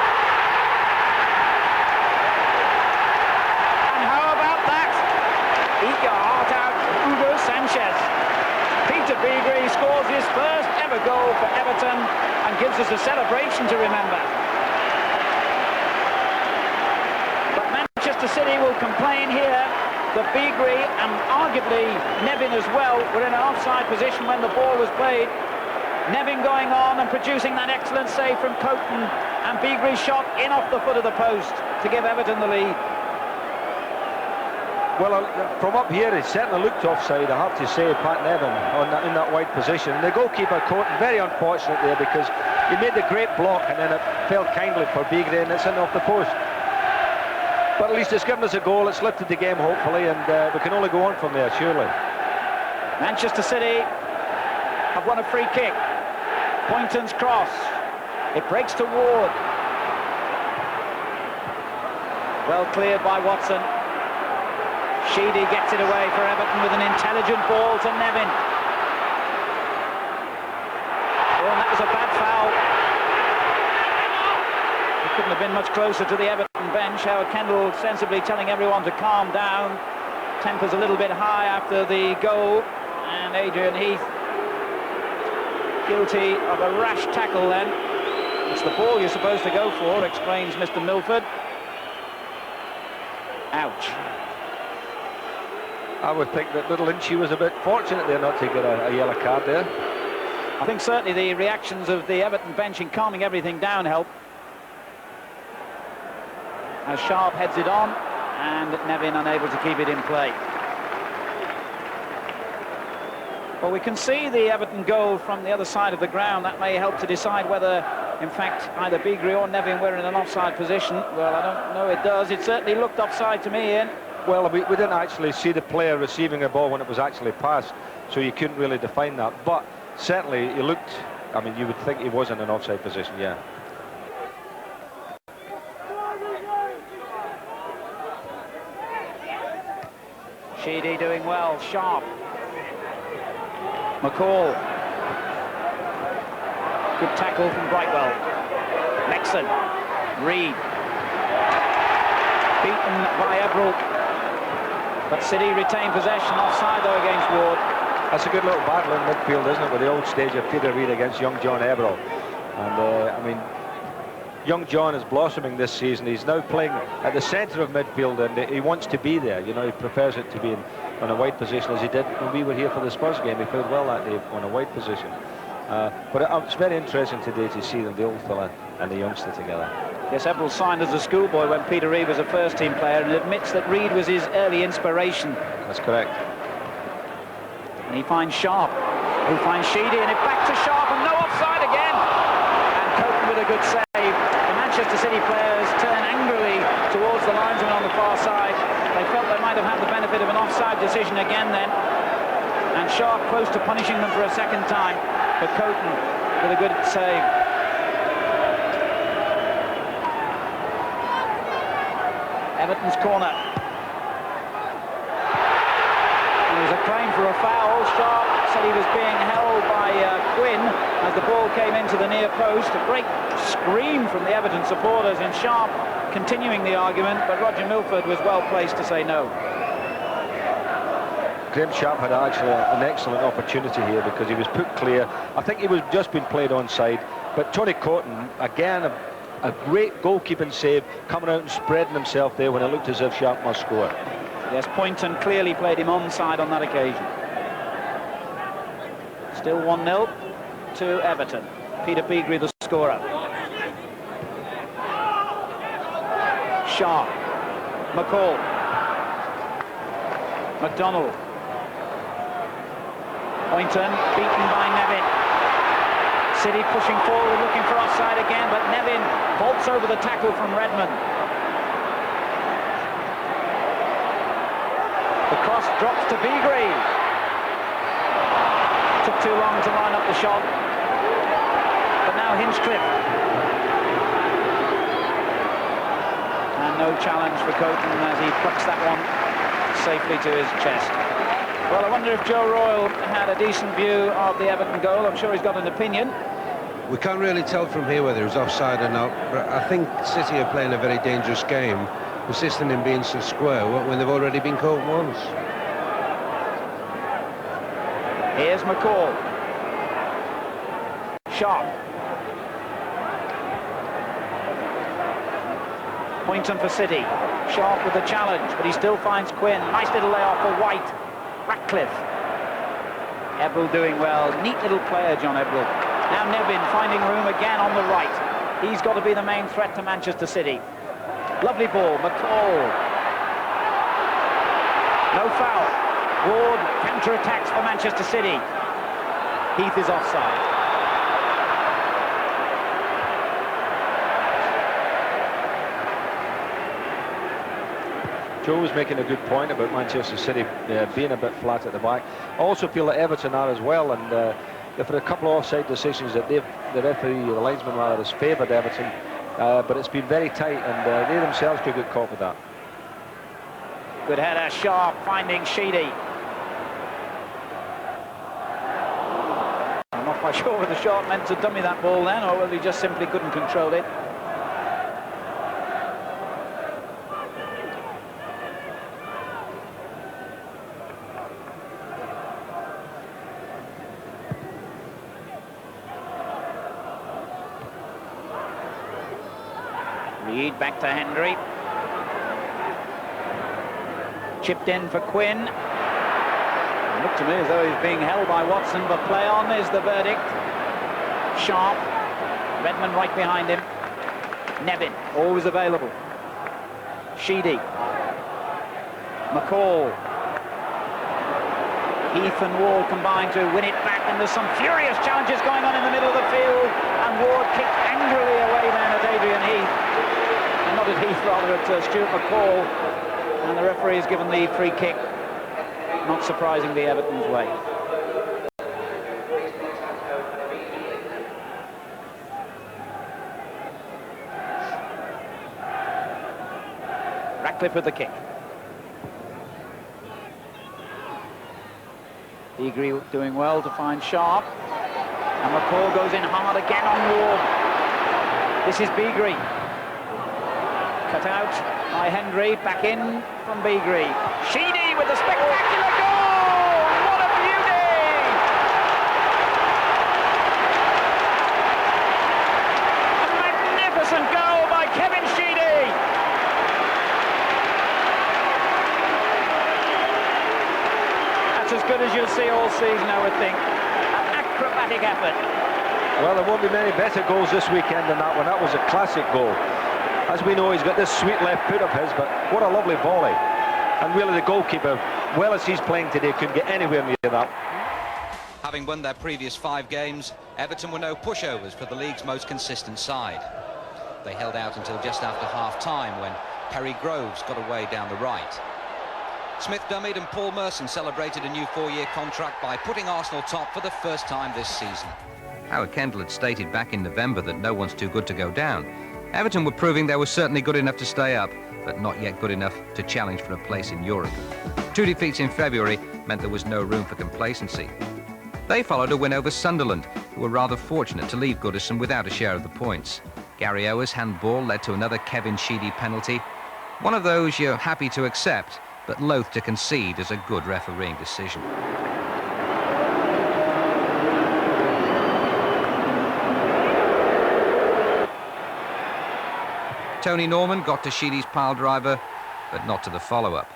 And how about that? Eat your heart out, Hugo Sanchez. Peter Beagrie scores his first ever goal for Everton and gives us a celebration to remember. But Manchester City will complain here that Beagrie and arguably Nevin as well were in an offside position when the ball was played. Nevin going on and producing that excellent save from Coton, and Beagrie shot in off the foot of the post to give Everton the lead. Well, from up here, it certainly looked offside, I have to say, Pat Nevin in that wide position. And the goalkeeper, Coton, very unfortunate there because he made the great block and then it fell kindly for Beagrie and it's in off the post. But at least it's given us a goal, it's lifted the game hopefully, and we can only go on from there, surely. Manchester City have won a free kick. Poynton's cross. It breaks to Ward. Well cleared by Watson. Sheedy gets it away for Everton with an intelligent ball to Nevin. Oh, and that was a bad foul. It couldn't have been much closer to the Everton bench. Howard Kendall sensibly telling everyone to calm down. Temper's a little bit high after the goal, and Adrian Heath guilty of a rash tackle then. It's the ball you're supposed to go for, explains Mr. Milford. Ouch. I would think that little Inchy was a bit fortunate there not to get a yellow card there. I think certainly the reactions of the Everton bench in calming everything down helped. As Sharp heads it on, and Nevin unable to keep it in play. Well, we can see the Everton goal from the other side of the ground. That may help to decide whether, in fact, either Beagrie or Nevin were in an offside position. Well, I don't know it does. It certainly looked offside to me, Ian. Well, we didn't actually see the player receiving a ball when it was actually passed, so you couldn't really define that. But certainly, he looked, I mean, you would think he was in an offside position, yeah. Sheedy doing well, Sharp. McCall. Good tackle from Brightwell. Nexon. Reid. Beaten by Ebrel. But City retain possession, offside though against Ward. That's a good little battle in midfield, isn't it, with the old stage of Peter Reid against young John Ebrel. And I mean, young John is blossoming this season. He's now playing at the centre of midfield, and he wants to be there. You know, he prefers it to be in a wide position, as he did when we were here for the Spurs game. He played well that day on a wide position. But it's very interesting today to see them, the old fella and the youngster, together. Yes, Ebrel signed as a schoolboy when Peter Reid was a first-team player, and admits that Reid was his early inspiration. That's correct. And he finds Sharp, who finds Sheedy, and it back to Sharp, and no offside again. And Coton with a good save. The Manchester City players turn angrily towards towards the linesman on the far side. They felt they might have had the benefit of an offside decision again then. And Sharp close to punishing them for a second time. But Coton with a good save. Everton's corner. There was a claim for a foul. Sharp said he was being held by Quinn as the ball came into the near post. A great scream from the Everton supporters, and Sharp continuing the argument, but Roger Milford was well placed to say no. Graham Sharp had actually an excellent opportunity here because he was put clear. I think he was just been played onside, but Tony Coton, again, a great goalkeeping save, coming out and spreading himself there when it looked as if Sharp must score. Yes, Poynton clearly played him onside on that occasion. Still 1-0 to Everton. Peter Beagrie the scorer. Sharp. McCall. McDonald. Poynton beaten by Nevin. City pushing forward, looking for offside again, but Nevin vaults over the tackle from Redmond. The cross drops to Beagrie. Took too long to line up the shot. But now Hinchcliffe. And no challenge for Coton as he plucks that one safely to his chest. Well, I wonder if Joe Royle had a decent view of the Everton goal. I'm sure he's got an opinion. We can't really tell from here whether it was offside or not, but I think City are playing a very dangerous game, persisting in being so square when they've already been caught once. Here's McCall. Sharp. Poynton for City. Sharp with the challenge, but he still finds Quinn. Nice little layoff for White. Ratcliffe. Ebrel doing well. Neat little player, John Ebrel. Now Nevin finding room again on the right. He's got to be the main threat to Manchester City. Lovely ball, McCall. No foul. Ward counter-attacks for Manchester City. Heath is offside. Joe was making a good point about Manchester City being a bit flat at the back. I also feel that Everton are as well, and there are a couple of offside decisions that the referee, the linesman rather, has favoured Everton, but it's been very tight, and they themselves could get caught with that. Good header, Sharp finding Sheedy. I'm not quite sure whether Sharp meant to dummy that ball then, or whether he just simply couldn't control it. Reed back to Hendry. Chipped in for Quinn. It looked to me as though he's being held by Watson, but play on is the verdict. Sharp. Redmond right behind him. Nevin, always available. Sheedy. McCall. Heath and Ward combine to win it back, and there's some furious challenges going on in the middle of the field, and Ward kicked angrily away then at Adrian Heath. Not at Heath, rather at Stuart McCall, and the referee has given the free kick, not surprisingly Everton's way. Ratcliffe with the kick. Beagrie doing well to find Sharp, and McCall goes in hard again on Ward. This is Beagrie. Cut out by Hendry, back in from Beagrie. Sheedy with a spectacular goal! What a beauty! A magnificent goal by Kevin Sheedy! That's as good as you'll see all season, I would think. An acrobatic effort. Well, there won't be many better goals this weekend than that one. That was a classic goal. As we know, he's got this sweet left foot of his, but what a lovely volley. And really the goalkeeper, well as he's playing today, couldn't get anywhere near that. Having won their previous 5 games, Everton were no pushovers for the league's most consistent side. They held out until just after half-time when Perry Groves got away down the right. Smith dummied and Paul Merson celebrated a new 4-year contract by putting Arsenal top for the first time this season. Howard Kendall had stated back in November that no one's too good to go down. Everton were proving they were certainly good enough to stay up, but not yet good enough to challenge for a place in Europe. 2 defeats in February meant there was no room for complacency. They followed a win over Sunderland, who were rather fortunate to leave Goodison without a share of the points. Gary Ower's handball led to another Kevin Sheedy penalty, one of those you're happy to accept, but loath to concede as a good refereeing decision. Tony Norman got to Sheedy's pile driver, but not to the follow-up.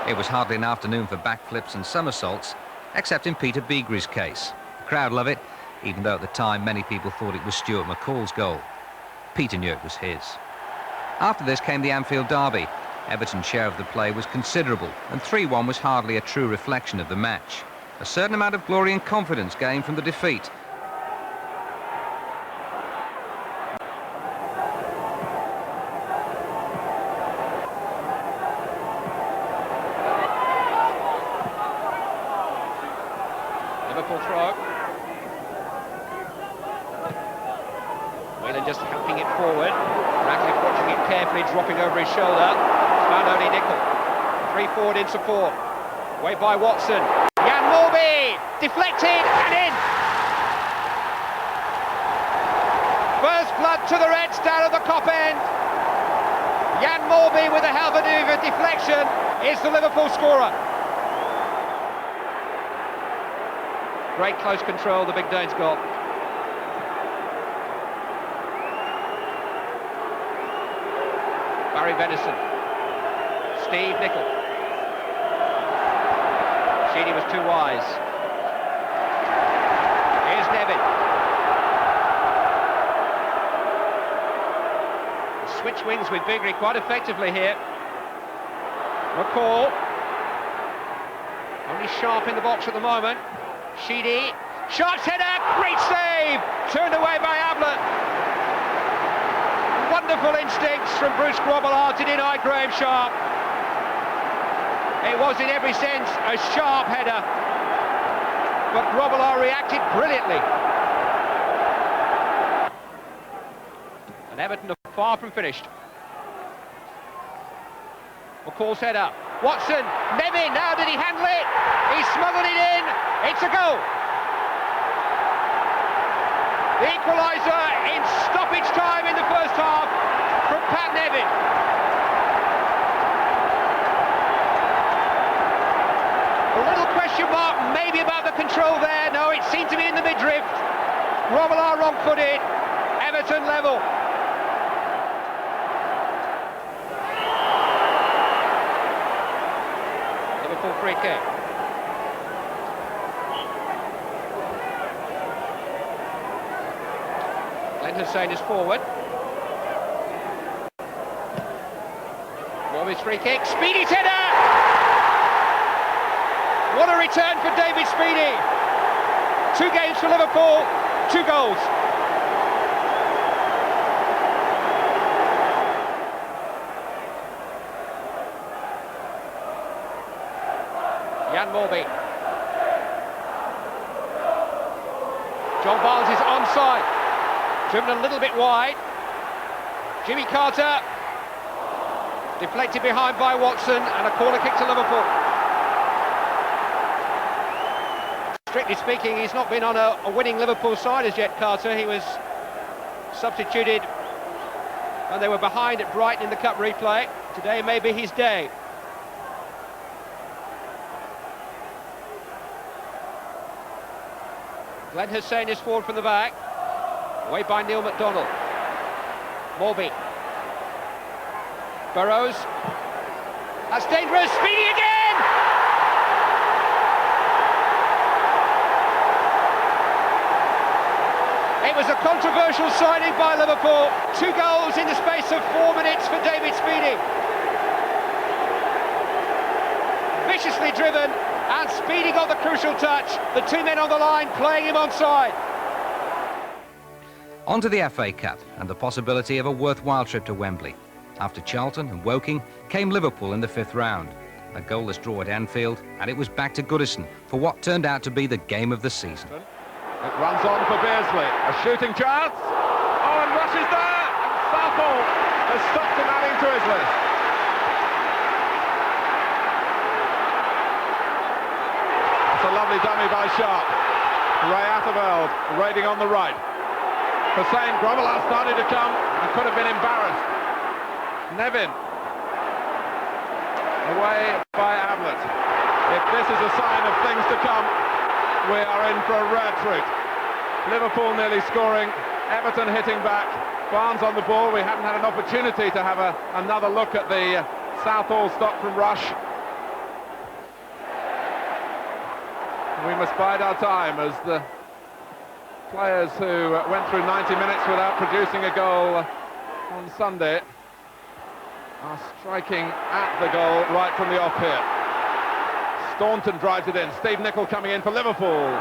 It was hardly an afternoon for backflips and somersaults, except in Peter Beagrie's case. The crowd loved it, even though at the time many people thought it was Stuart McCall's goal. Peter knew it was his. After this came the Anfield derby. Everton's share of the play was considerable, and 3-1 was hardly a true reflection of the match. A certain amount of glory and confidence gained from the defeat. Liverpool throw. Whelan just helping it forward. Ratcliffe watching it carefully, dropping over his shoulder. It's found only Nickel. 3 forward in support. Away by Watson. Jan Morby! Deflected and in! First blood to the Reds down at the Kop end. Jan Morby with a hell of a deflection is the Liverpool scorer. Great close control, the Big Danes got. Barry Venison. Steve Nicol. Sheedy was too wise. Here's Nevin. Switch wings with Bigrie quite effectively here. McCall. Only Sharp in the box at the moment. Sheedy. Sharp's header. Great save. Turned away by Ablett. Wonderful instincts from Bruce Grobbelaar to deny Graham Sharp. It was in every sense a sharp header, but Grobbelaar reacted brilliantly. And Everton are far from finished. McCall's header. Watson, Nevin, now did he handle it? He smuggled it in. It's a goal. The equaliser in stoppage time in the first half from Pat Nevin. A little question mark maybe about the control there. No, it seemed to be in the midriff. Grobbelaar wrong-footed. Everton level. Liverpool free kick. Hussein is forward. Warby's free kick. Speedy header! What a return for David Speedy. 2 games for Liverpool, 2 goals. Jan Morby. John Barnes is onside. Driven a little bit wide. Jimmy Carter. Deflected behind by Watson, and a corner kick to Liverpool. Strictly speaking, he's not been on a winning Liverpool side as yet, Carter. He was substituted when they were behind at Brighton in the Cup replay. Today may be his day. Glenn Hussein is forward from the back. Away by Neil McDonald. Morby. Burrows. That's dangerous. Speedy again! It was a controversial signing by Liverpool. 2 goals in the space of 4 minutes for David Speedy. viciously driven, and Speedy got the crucial touch. The two men on the line playing him onside. On to the FA Cup and the possibility of a worthwhile trip to Wembley. After Charlton and Woking came Liverpool in the 5th round. A goalless draw at Anfield, and it was back to Goodison for what turned out to be the game of the season. It runs on for Beardsley, a shooting chance. Oh, and Rush is there, and Southall has stopped him adding to his list. It's a lovely dummy by Sharp. Ray Atterveld raiding on the right. Hussein Grobbelaar started to come and could have been embarrassed. Nevin away by Ablett. If this is a sign of things to come, we are in for a rare treat. Liverpool nearly scoring, Everton hitting back, Barnes on the ball. We haven't had an opportunity to have another look at the Southall stop from Rush. We must bide our time as the players who went through 90 minutes without producing a goal on Sunday are striking at the goal right from the off here. Staunton drives it in. Steve Nicol coming in for Liverpool.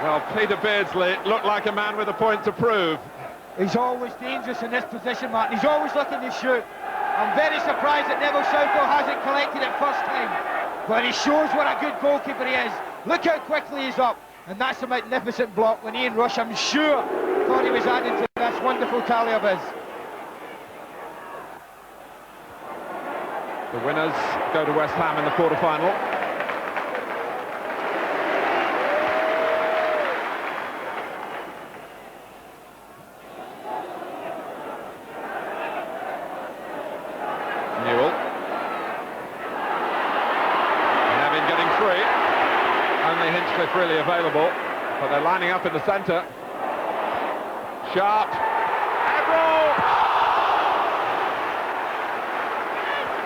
Well, Peter Beardsley looked like a man with a point to prove. He's always dangerous in this position, Martin. He's always looking to shoot. I'm very surprised that Neville Southall hasn't collected it first time. But he shows what a good goalkeeper he is. Look how quickly he's up. And that's a magnificent block when Ian Rush, I'm sure, thought he was adding to this wonderful tally of his. The winners go to West Ham in the quarter-final. Newell. Nevin getting free. Only Hinchcliffe really available, but they're lining up in the centre. Sharp. Avril!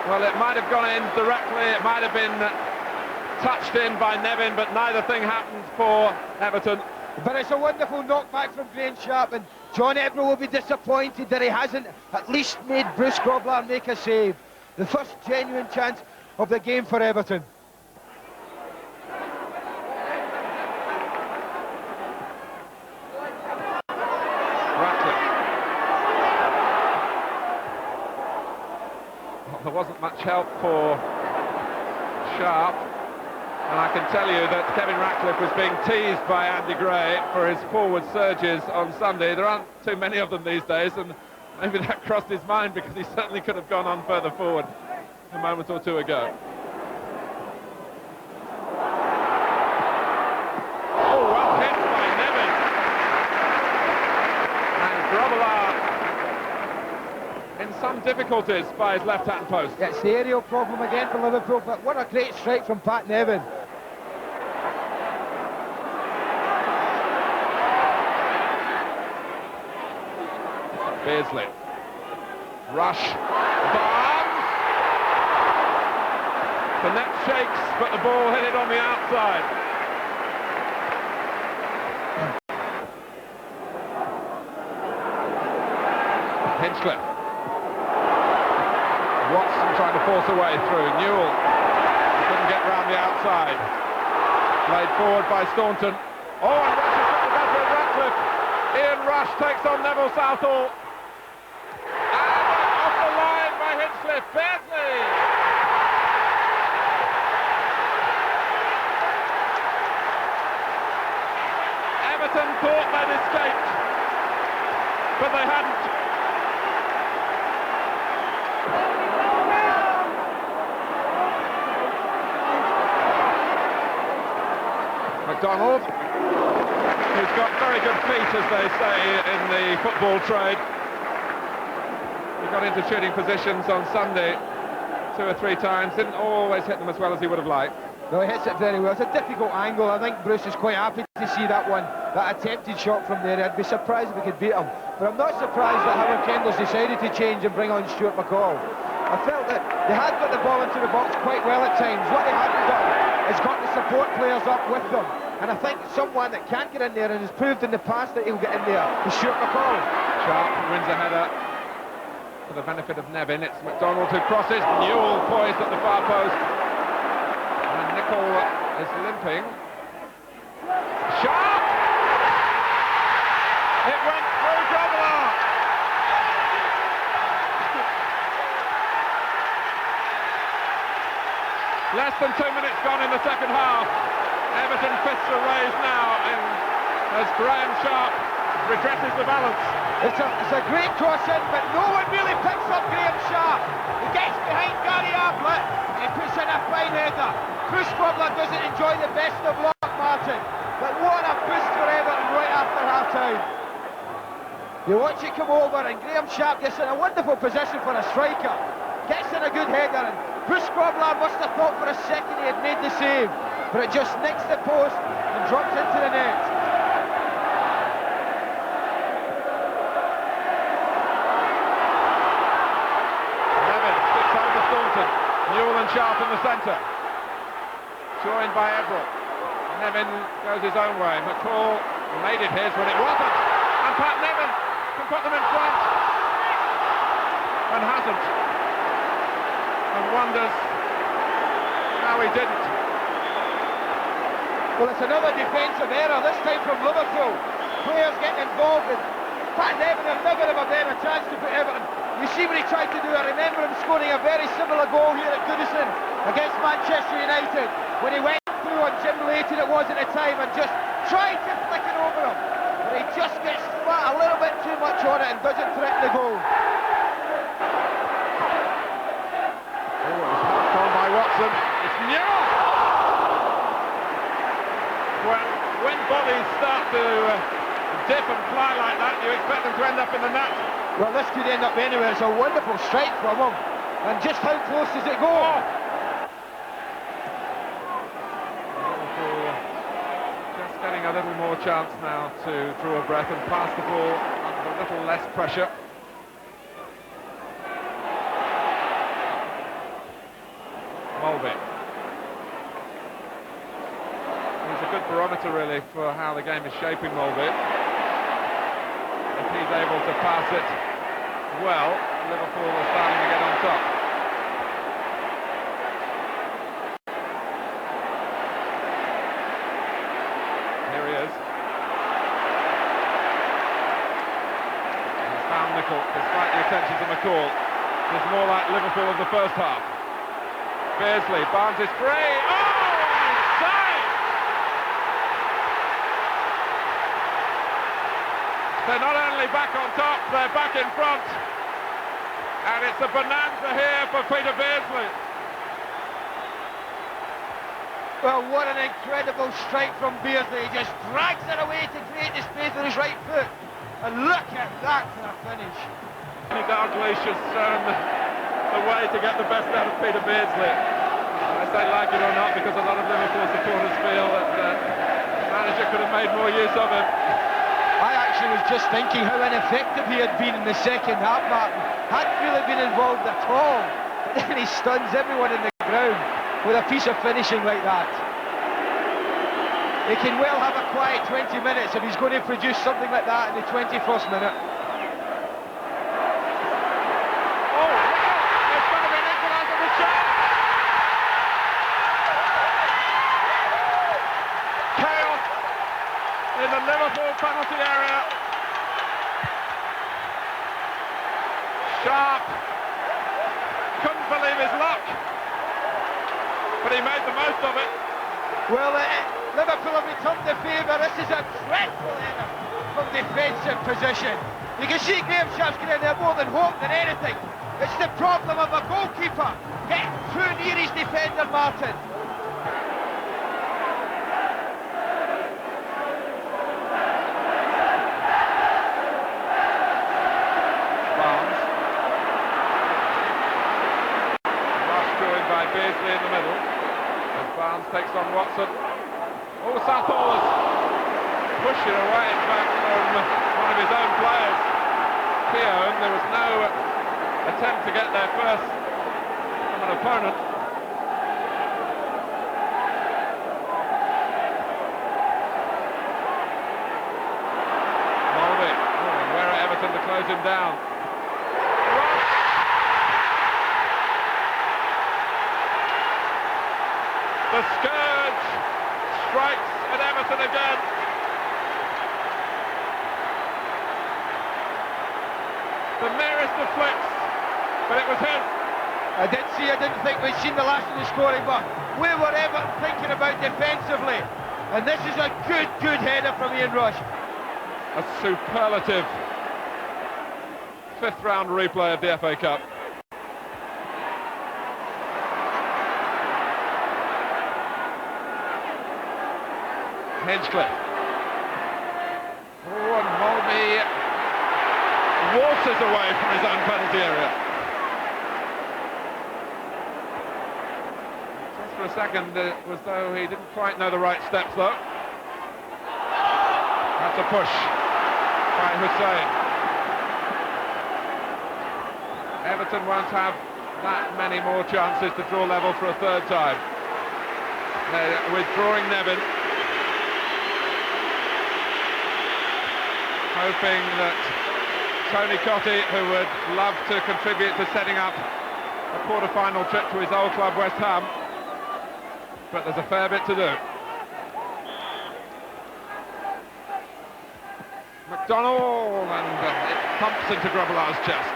Well, it might have gone in directly, it might have been touched in by Nevin, but neither thing happened for Everton. But it's a wonderful knockback from Graham Sharp, and John Everett will be disappointed that he hasn't at least made Bruce Grobbelaar make a save. The first genuine chance of the game for Everton. There wasn't much help for Sharp, and I can tell you that Kevin Ratcliffe was being teased by Andy Gray for his forward surges on Sunday. There aren't too many of them these days, and maybe that crossed his mind because he certainly could have gone on further forward a moment or two ago. Oh, well hit by Nevin. And Grobbelaar in some difficulties by his left-hand post. It's the aerial problem again for Liverpool, but what a great strike from Pat Nevin. Beardsley. Rush. Barnes. The net shakes, but the ball hit it on the outside. Hinchcliffe. Watson trying to force a way through. Newell couldn't get round the outside. Played forward by Staunton. Oh, and Rush has got the better of Ratcliffe. Ian Rush takes on Neville Southall. And off the line by Hinchcliffe. Beardsley. Everton thought they'd escaped, but they hadn't. McDonald, who's got very good feet, as they say in the football trade. He got into shooting positions on Sunday 2 or 3 times, didn't always hit them as well as he would have liked. No, he hits it very well. It's a difficult angle. I think Bruce is quite happy to see that one, that attempted shot from there. I'd be surprised if we could beat him. But I'm not surprised that Howard Kendall's decided to change and bring on Stuart McCall. I felt that they had got the ball into the box quite well at times. What they hadn't done is got the support players up with them. And I think someone that can't get in there and has proved in the past that he'll get in there is Stuart McCall. Sharp wins a header. for the benefit of Nevin. It's McDonald who crosses. Newell poised at the far post. And Nicol is limping. Sharp! It went through Grobbelaar. Less than 2 minutes gone in the second half. Everton fists are raised now as Graham Sharp redresses the balance. It's a great cross-in, but no one really picks up Graham Sharp. He gets behind Gary Ablett and puts in a fine header. Chris Grobbelaar doesn't enjoy the best of luck, Martin, but what a boost for Everton right after half-time. You watch it come over and Graham Sharp gets in a wonderful position for a striker. Gets in a good header, and Bruce Grobbelaar must have thought for a second he had made the save, but it just nicks the post and drops into the net. Nevin sticks over Staunton. Newell and Sharp in the centre, joined by Everett. Nevin goes his own way. McCall made it his when it wasn't, and Pat Nevin can put them in front, and hasn't. And wonders how he didn't. Well, it's another defensive error, this time from Liverpool. Players getting involved, and Pat Nevin will never have a better chance to put Everton. You see what he tried to do. I remember him scoring a very similar goal here at Goodison against Manchester United, when he went through on Jim Layton, it was at the time, and just tried to flick it over him. But he just gets flat a little bit too much on it and doesn't threaten the goal. By Watson, it's Newell! When bodies start to dip and fly like that, you expect them to end up in the net. Well, this could end up anywhere. It's a wonderful strike from him. And just how close does it go? Liverpool just getting a little more chance now to draw a breath and pass the ball under a little less pressure. Welsby. He's a good barometer really for how the game is shaping, Welsby. If he's able to pass it well, Liverpool are starting to get on top. Here he is. He's found Nicol, despite the attention to McCall. It's more like Liverpool of the first half. Beardsley, Barnes is free. Oh, save! They're not only back on top, they're back in front. And it's a bonanza here for Peter Beardsley. Well, what an incredible strike from Beardsley. He just drags it away to create the space with his right foot. And look at that for a finish. Dalglish has shown the way to get the best out of Peter Beardsley. As they like it or not, because a lot of Liverpool supporters feel that the manager could have made more use of him. I actually was just thinking how ineffective he had been in the second half, Martin. Hadn't really been involved at all. But then he stuns everyone in the ground with a piece of finishing like that. He can well have a quiet 20 minutes if he's going to produce something like that in the 21st minute. In the Liverpool penalty area. Sharp couldn't believe his luck, but he made the most of it. Well, Liverpool have returned the favour. This is a dreadful error from defensive position. You can see Graham Sharp's getting there more than hope than anything. It's the problem of a goalkeeper getting too near his defender, Martin. Beardsley in the middle, as Barnes takes on Watson. Oh, Southall's pushing away, in fact, from one of his own players, Keown. There was no attempt to get there first from an opponent. Welsby, where are Everton to close him down? Ross! The scourge strikes at Everton again. The merest of flicks, but it was him. I didn't think we'd seen the last of the scoring, but we were ever thinking about defensively. And this is a good header from Ian Rush. A superlative fifth round replay of the FA Cup. Hinchcliffe. Oh, and Welsby waters away from his own penalty area. Just for a second, it was though he didn't quite know the right steps, though. That's a push by Hussein. Everton won't have that many more chances to draw level for a third time. They're withdrawing Nevin, hoping that Tony Cottee, who would love to contribute to setting up a quarter-final trip to his old club West Ham, but there's a fair bit to do. McDonald, and it pumps into Grobbelaar's chest.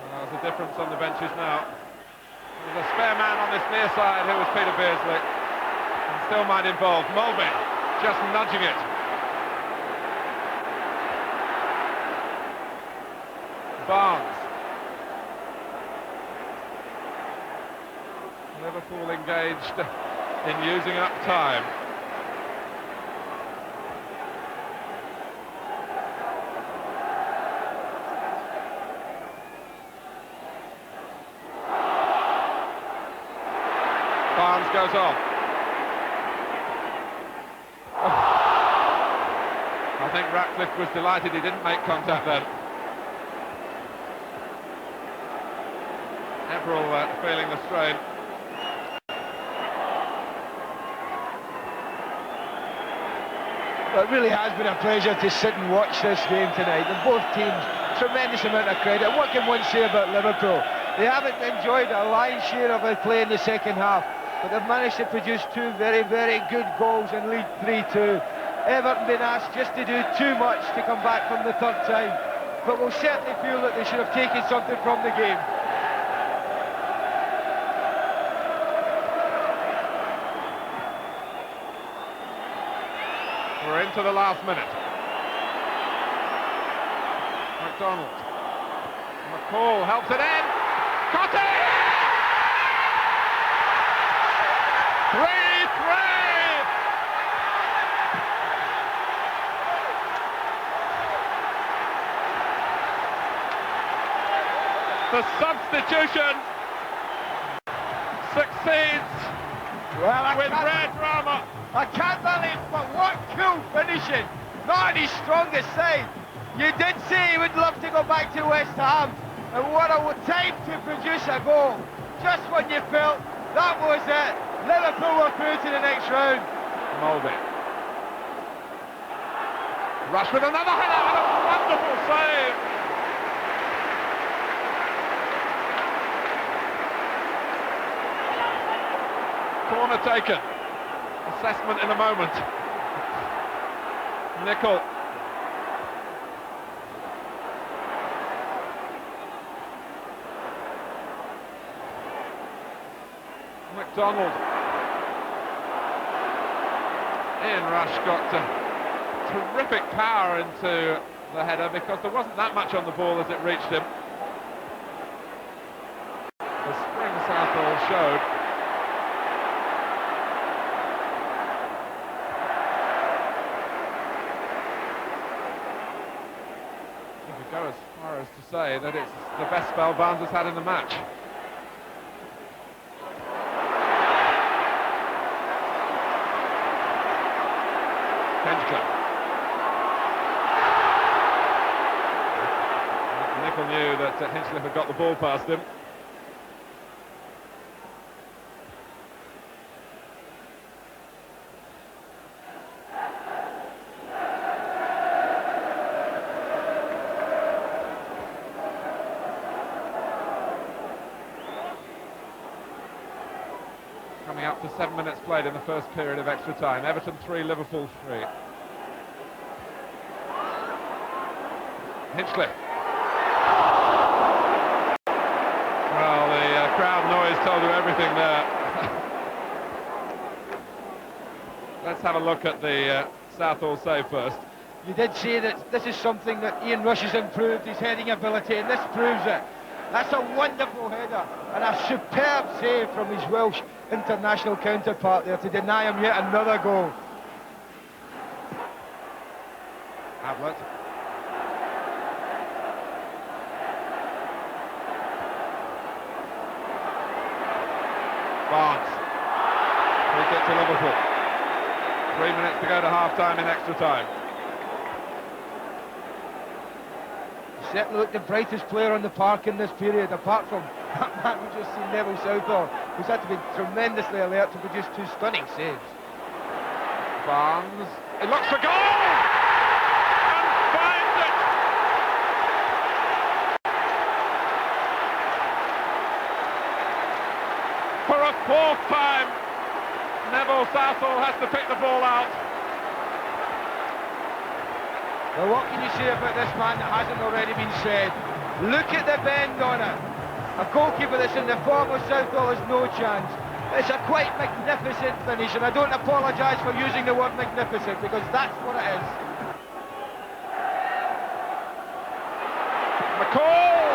There's a difference on the benches now. There's a spare man on this near side who was Peter Beardsley, and still might involve Mulvey, just nudging it. Barnes. Liverpool engaged in using up time. Barnes goes off. I think Ratcliffe was delighted he didn't make contact then. Everall feeling the strain. It really has been a pleasure to sit and watch this game tonight. And both teams, tremendous amount of credit. What can one say about Liverpool? They haven't enjoyed a lion's share of their play in the second half, but they've managed to produce two very good goals and lead 3-2. Everton been asked just to do too much to come back from the third time, but will certainly feel that they should have taken something from the game. We're into the last minute. McDonald. McCall helps it in. Cottee! 3-3! The substitution succeeds with rare drama. I can't believe, but what cool finishing. Not on his strongest side. You did say he would love to go back to West Ham, and what a time to produce a goal. Just when you felt that was it. Liverpool were through to the next round. Mulvey. Rush with another header, and a wonderful save. Corner taken. Assessment in a moment. Nicol. McDonald. Ian Rush got terrific power into the header because there wasn't that much on the ball as it reached him. The spring Southall showed. Go as far as to say that it's the best spell Barnes has had in the match. Hinchcliffe. Nicol knew that Hinchcliffe had got the ball past him. coming up to 7 minutes played in the first period of extra time. Everton 3, Liverpool 3. Hinchcliffe. Well, the crowd noise told you everything there. Let's have a look at the Southall save first. You did say that this is something that Ian Rush has improved, his heading ability, and this proves it. That's a wonderful header and a superb save from his Welsh international counterpart there to deny him yet another goal. Ablett. Barnes. Free kick to Liverpool. 3 minutes to go to half-time in extra time. Certainly looked the brightest player on the park in this period, apart from that man we just seen, Neville Southall, who's had to be tremendously alert to produce 2 stunning saves. Barnes, it looks for goal! And finds it! For a 4th time, Neville Southall has to pick the ball out. Well, what can you say about this man that hasn't already been said? Look at the bend on it. A goalkeeper that's in the form of Southall has no chance. It's a quite magnificent finish, and I don't apologise for using the word magnificent, because that's what it is. McCall!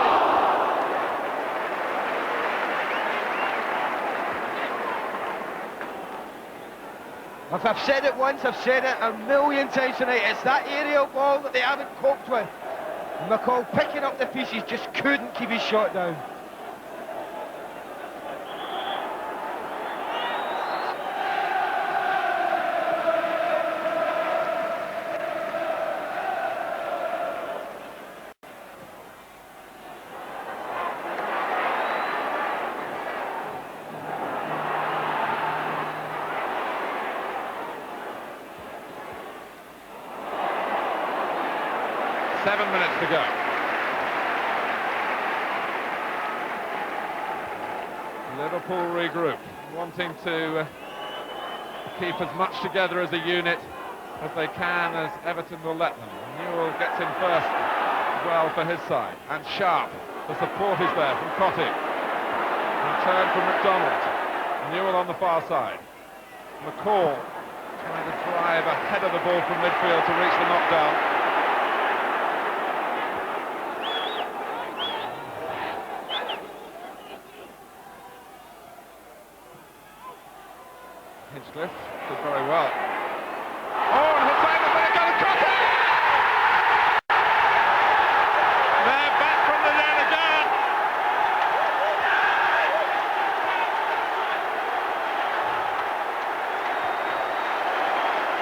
If I've said it once, I've said it a million times tonight. It's that aerial ball that they haven't coped with. McCall picking up the pieces, just couldn't keep his shot down. To go. Liverpool regroup, wanting to keep as much together as a unit as they can, as Everton will let them. Newell gets in first as well for his side, and Sharp, the support is there from Cotty. Return from McDonald. Newell on the far side. McCall trying to drive ahead of the ball from midfield to reach the knockdown. Hinchcliffe did very well. Oh, and Hussain, but it goes across it! They're back from the net again.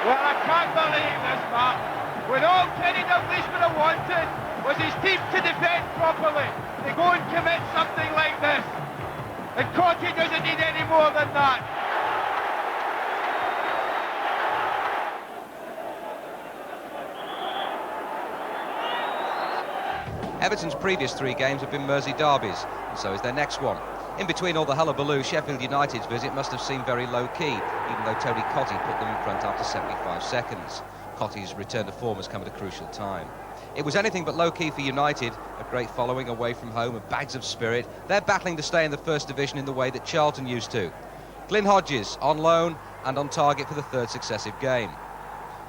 Well, I can't believe this, Mark. When all Kenny Dalglish would have wanted was his team to defend properly, they go and commit something like this. And Cotty doesn't need any more than that. Everton's previous 3 games have been Mersey derbies, and so is their next one. In between all the hullabaloo, Sheffield United's visit must have seemed very low-key, even though Tony Cotty put them in front after 75 seconds. Cotty's return to form has come at a crucial time. It was anything but low-key for United, a great following away from home and bags of spirit. They're battling to stay in the First Division in the way that Charlton used to. Glyn Hodges on loan and on target for the 3rd successive game.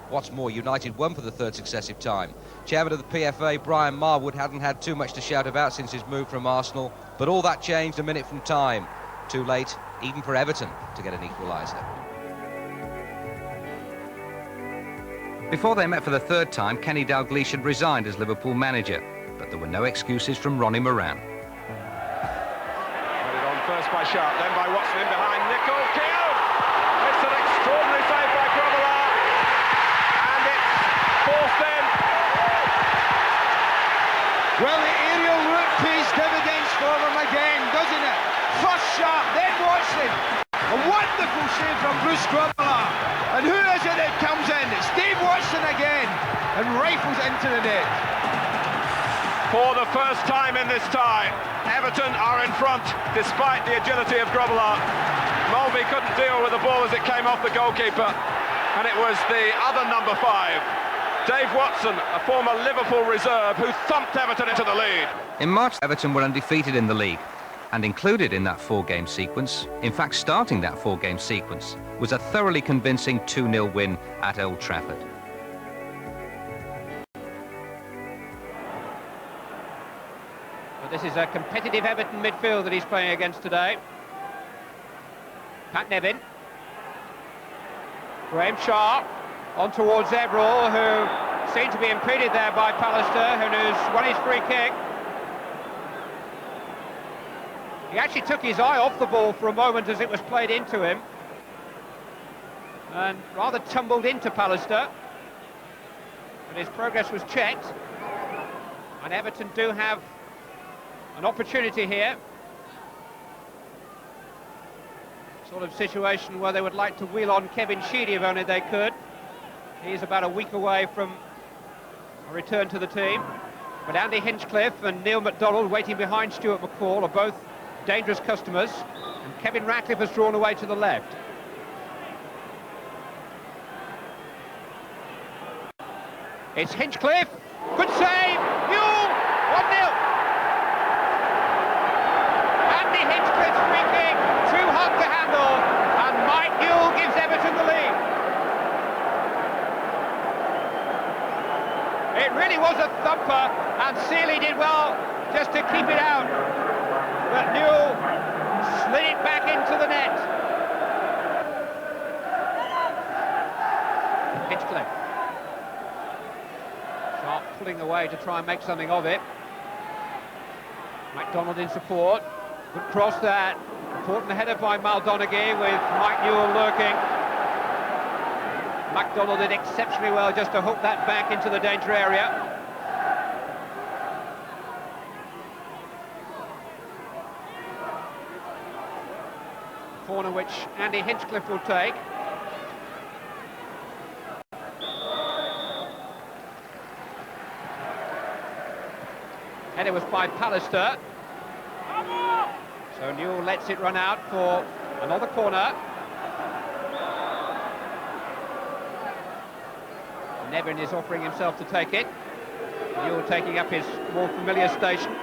What's more, United won for the 3rd successive time. Chairman of the PFA, Brian Marwood, hadn't had too much to shout about since his move from Arsenal, but all that changed a minute from time. Too late, even for Everton, to get an equaliser. Before they met for the 3rd time, Kenny Dalglish had resigned as Liverpool manager, but there were no excuses from Ronnie Moran. Put it on first by Sharp, then by Watson in behind. Nicol Keogh! It's an extraordinary save by Grobbelaar. Forced in. Well, the aerial route pays dividends for them again, doesn't it? First Sharp, then Watson. A wonderful save from Bruce Grobbelaar. And who is it that comes in? It's Dave Watson again, and rifles into the net. For the first time in this tie, Everton are in front, despite the agility of Grobbelaar. Mulvey couldn't deal with the ball as it came off the goalkeeper, and it was the other number 5, Dave Watson, a former Liverpool reserve, who thumped Everton into the lead. In March, Everton were undefeated in the league, and included in that 4-game sequence, in fact starting that 4-game sequence, was a thoroughly convincing 2-0 win at Old Trafford. Well, this is a competitive Everton midfield that he's playing against today. Pat Nevin. Graham Sharp on towards Everall, who seemed to be impeded there by Pallister, who's won his free kick. He actually took his eye off the ball for a moment as it was played into him, and rather tumbled into Pallister, but his progress was checked, and Everton do have an opportunity here. Sort of situation where they would like to wheel on Kevin Sheedy if only they could. He's about a week away from a return to the team, but Andy Hinchcliffe and Neil MacDonald waiting behind Stuart McCall are both dangerous customers, and Kevin Ratcliffe has drawn away to the left. It's Hinchcliffe, good save, Newell, 1-0. Andy Hinchcliffe's free kick, too hard to handle, and Mike Newell gives Everton the lead. It really was a thumper, and Seeley did well just to keep it out. But Newell slid it back into the net. Hinchcliffe. Sharp pulling away to try and make something of it. MacDonald in support. Good cross that. Important header by Maldonaghy with Mike Newell lurking. MacDonald did exceptionally well just to hook that back into the danger area. Corner which Andy Hinchcliffe will take. Header was by Pallister. So Newell lets it run out for another corner. Nevin is offering himself to take it. Newell taking up his more familiar station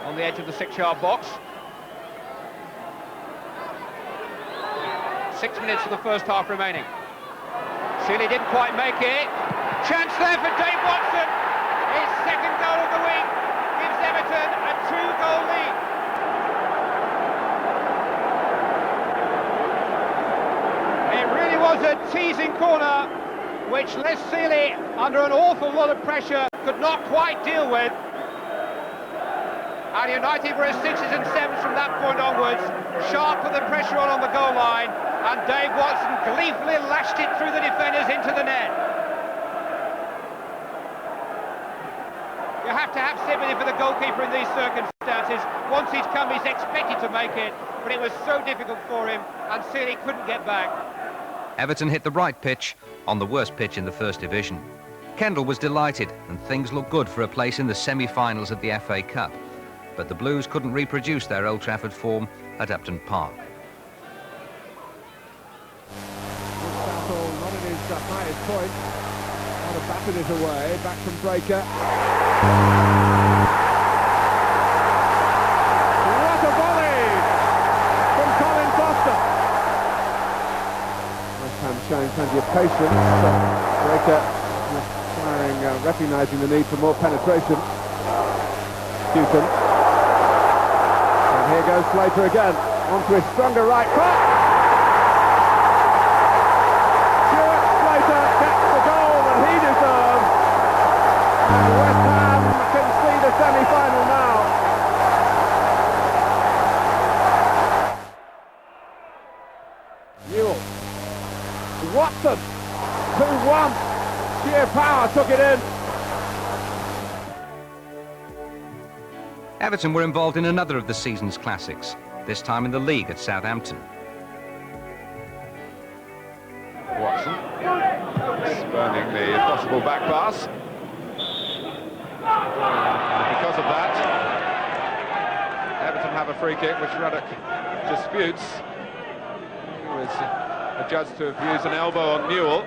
on the edge of the 6-yard box. 6 minutes of the first half remaining. Seeley didn't quite make it. Chance there for Dave Watson. His second goal of the week gives Everton a 2-goal lead. It really was a teasing corner which Les Seeley, under an awful lot of pressure, could not quite deal with. And United were as 6s and 7s from that point onwards. Sharp put the pressure on the goal line, and Dave Watson gleefully lashed it through the defenders into the net. You have to have sympathy for the goalkeeper in these circumstances. Once he's come, he's expected to make it, but it was so difficult for him, and Seeley couldn't get back. Everton hit the right pitch on the worst pitch in the First Division. Kendall was delighted, and things looked good for a place in the semi-finals of the FA Cup. But the Blues couldn't reproduce their Old Trafford form at Upton Park. Not at his highest point. Not have batted it away. Back from Breaker. What a volley from Colin Foster. West Ham showing plenty of patience. Breaker firing, recognising the need for more penetration. Houghton. And here goes Slater again. Onto his stronger right foot. And West Ham can see the semi-final now. Newell. Watson, 2-1. Sheer power took it in. Everton were involved in another of the season's classics, this time in the league at Southampton. Watson, spurning the possible back pass. Because of that, Everton have a free kick which Ruddock disputes. He was adjudged to have used an elbow on Newell.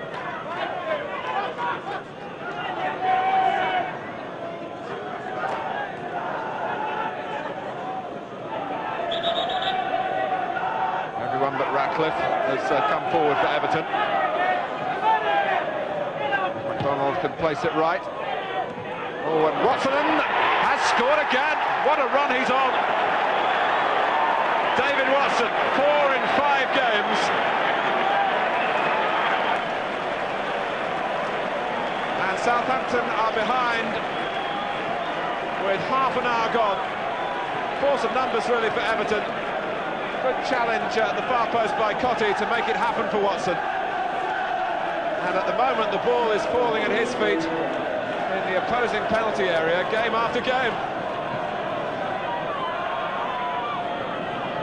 Everyone but Ratcliffe has come forward for Everton. McDonald can place it right. Oh, and Watson has scored again. What a run he's on. David Watson, 4 in 5 games. And Southampton are behind with half an hour gone. Force of numbers really for Everton. Good challenge at the far post by Cottee to make it happen for Watson. And at the moment the ball is falling at his feet in the opposing penalty area, game after game.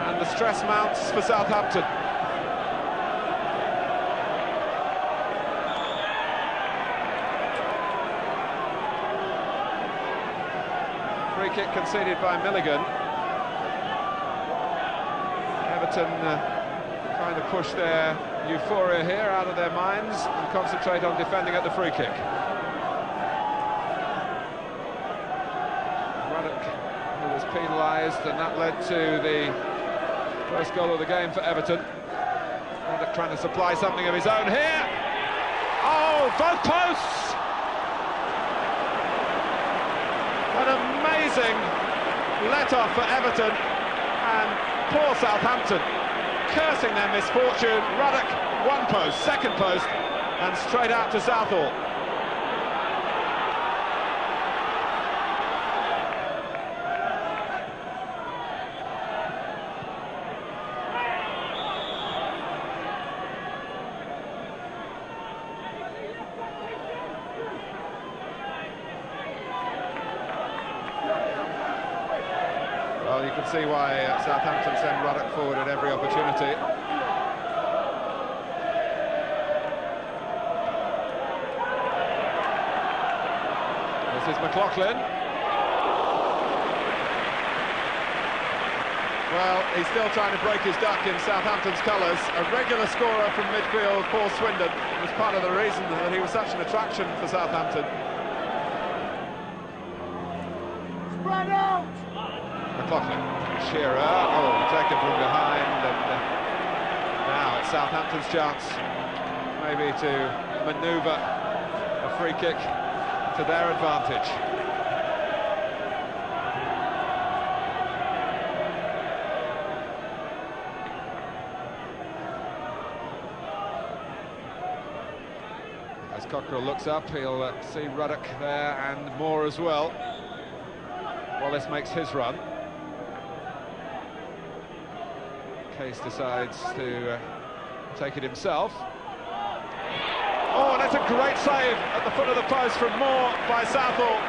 And the stress mounts for Southampton. Free kick conceded by Milligan. Everton trying to push their euphoria here out of their minds and concentrate on defending at the free kick. Ruddock, who was penalised, and that led to the first goal of the game for Everton. Ruddock trying to supply something of his own here. Oh, both posts! An amazing let-off for Everton, and poor Southampton cursing their misfortune. Ruddock, one post, second post, and straight out to Southall. Well, you can see why Southampton send Ruddock forward at every opportunity. This is McLaughlin. Well, he's still trying to break his duck in Southampton's colours. A regular scorer from midfield, Paul Swindon, was part of the reason that he was such an attraction for Southampton. Spread out! McLaughlin, Shearer, oh, taken from behind, and now it's Southampton's chance maybe to manoeuvre a free kick to their advantage. As Cockrell looks up, he'll see Ruddock there and Moore as well. Wallace makes his run. Case decides to take it himself. Oh, and that's a great save at the foot of the post from Moore by Southall.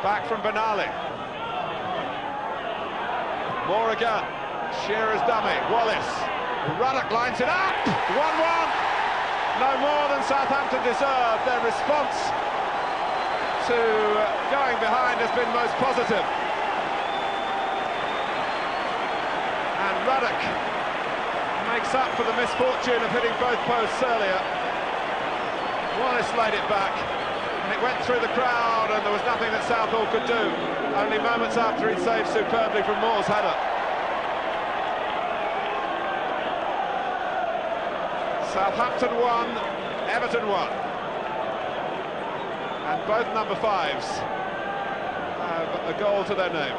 Back from Benali. Moore again. Shearer's dummy. Wallace. Ruddock lines it up. 1-1. No more than Southampton deserved. Their response to going behind has been most positive. And Ruddock makes up for the misfortune of hitting both posts earlier. Wallace laid it back, and it went through the crowd, and there was nothing that Southall could do. Only moments after he'd saved superbly from Moore's header. Southampton won, Everton won. And both number 5s have a goal to their name.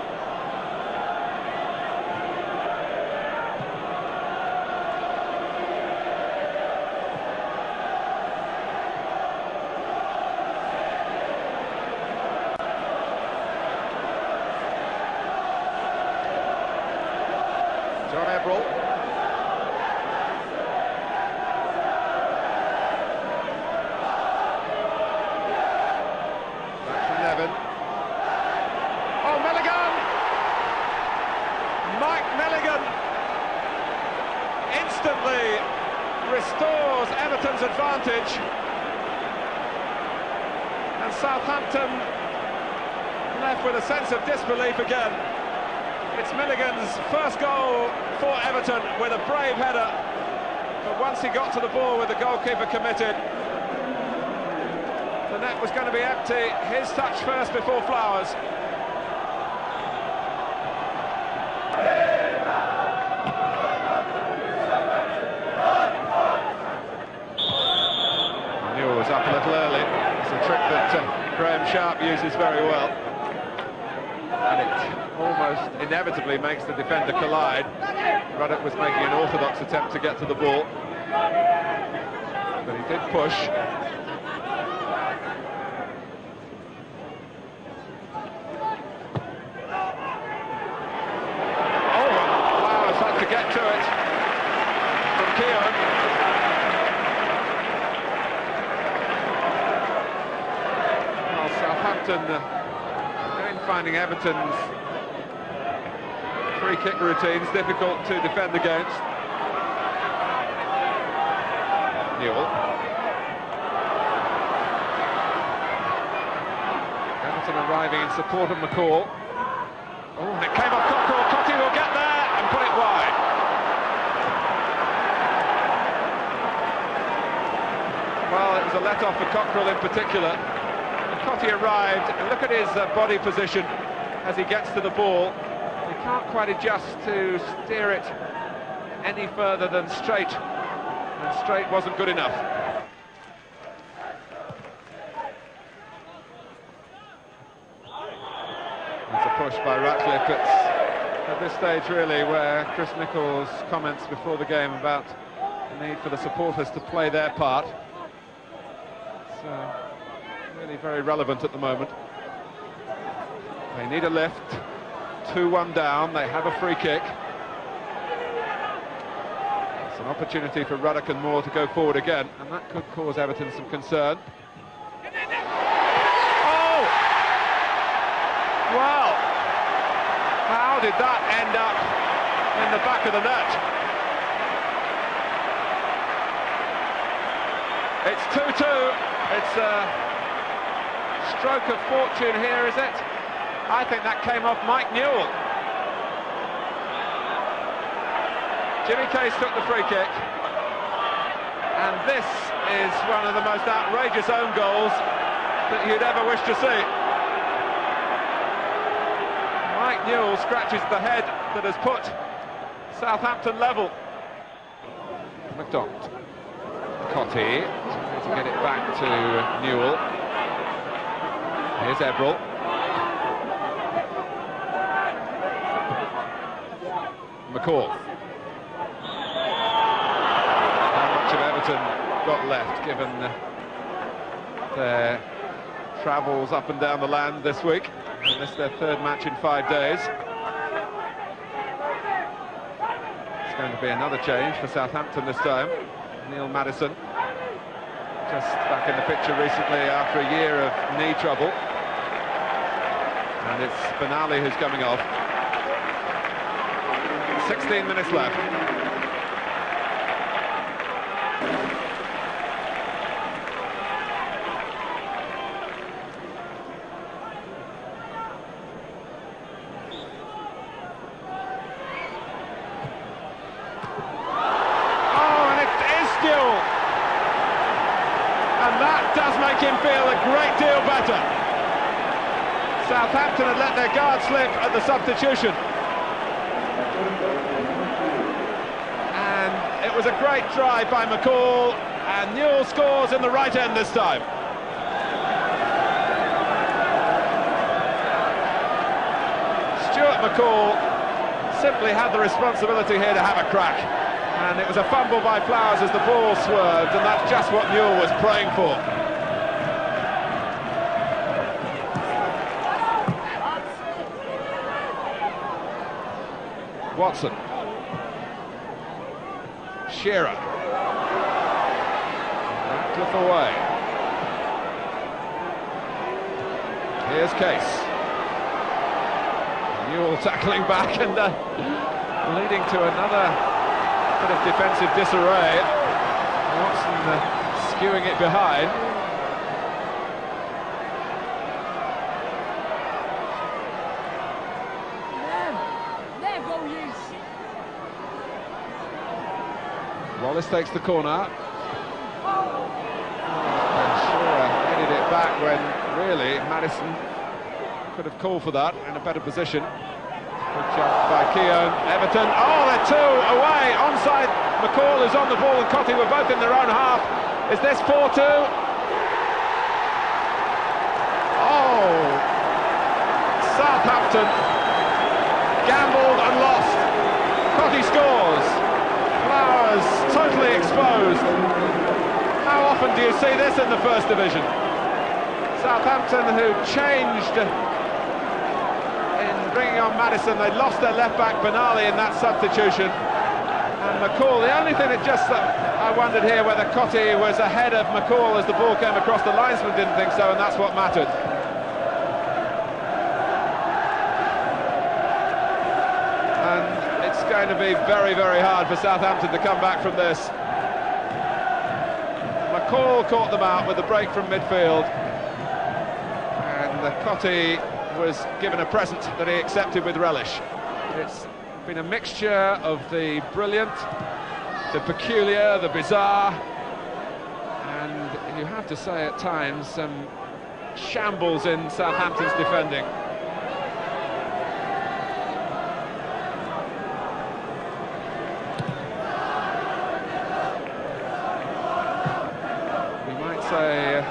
John Ebrell. Back from Nevin. Oh, Milligan! Mike Milligan instantly restores Everton's advantage. And Southampton left with a sense of disbelief again. It's Milligan's first goal for Everton with a brave header. But once he got to the ball with the goalkeeper committed, the net was going to be empty. His touch first before Flowers. Newell was up a little early. It's a trick that Graham Sharp uses very well. And it almost inevitably makes the defender collide. Ruddock was making an orthodox attempt to get to the ball, but he did push. Oh, Flowers had to get to it from Keown. Well, Southampton finding Everton's free kick routines difficult to defend against. Newell. Everton arriving in support of McCall. Oh, and it came off Cockrell. Cottee will get there and put it wide. Well, it was a let-off for Cockrell in particular. Cottee arrived, and look at his body position as he gets to the ball. He can't quite adjust to steer it any further than straight, and straight wasn't good enough. It's a push by Ratcliffe. It's at this stage really where Chris Nicholls' comments before the game about the need for the supporters to play their part. So really very relevant at the moment. They need a lift. 2-1 down. They have a free kick. It's an opportunity for Ruddock and Moore to go forward again, and that could cause Everton some concern. Oh! Well, how did that end up in the back of the net? It's 2-2. It's a stroke of fortune here, is it? I think that came off Mike Newell. Jimmy Case took the free kick, and this is one of the most outrageous own goals that you'd ever wish to see. Mike Newell scratches the head that has put Southampton level. McDonald. Cottee trying to get it back to Newell. Here's Everall. McCall. How much of Everton got left, given their travels up and down the land this week? And this is their third match in 5 days. It's going to be another change for Southampton this time. Neil Maddison, just back in the picture recently after a year of knee trouble. And it's Benali who's coming off. 16 minutes left. Oh, and it is Newell. And that does make him feel a great deal better. Southampton had let their guard slip at the substitution. And it was a great drive by McCall, and Newell scores in the right end this time. Stuart McCall simply had the responsibility here to have a crack. And it was a fumble by Flowers as the ball swerved, and that's just what Newell was praying for. Watson. Shearer. Ratcliffe away. Here's Case. Newell tackling back and leading to another bit of defensive disarray. Watson skewing it behind. Wallace takes the corner. Shearer headed it back when really Maddison could have called for that in a better position. Good job by Keown. Everton. Oh, they're two away. Onside. McCall is on the ball and Cottee were both in their own half. Is this 4-2? Oh! Southampton gambled and lost. Cottee scores. Flowers totally exposed. How often do you see this in the First Division? Southampton, who changed in bringing on Maddison, they lost their left-back Benali in that substitution. And McCall, the only thing that just I wondered here whether Cottee was ahead of McCall as the ball came across the linesman, didn't think so, and that's what mattered. And it's going to be very, very hard for Southampton to come back from this. McCall caught them out with a break from midfield, and Cottee was given a present that he accepted with relish. It's been a mixture of the brilliant, the peculiar, the bizarre, and you have to say at times some shambles in Southampton's defending. Say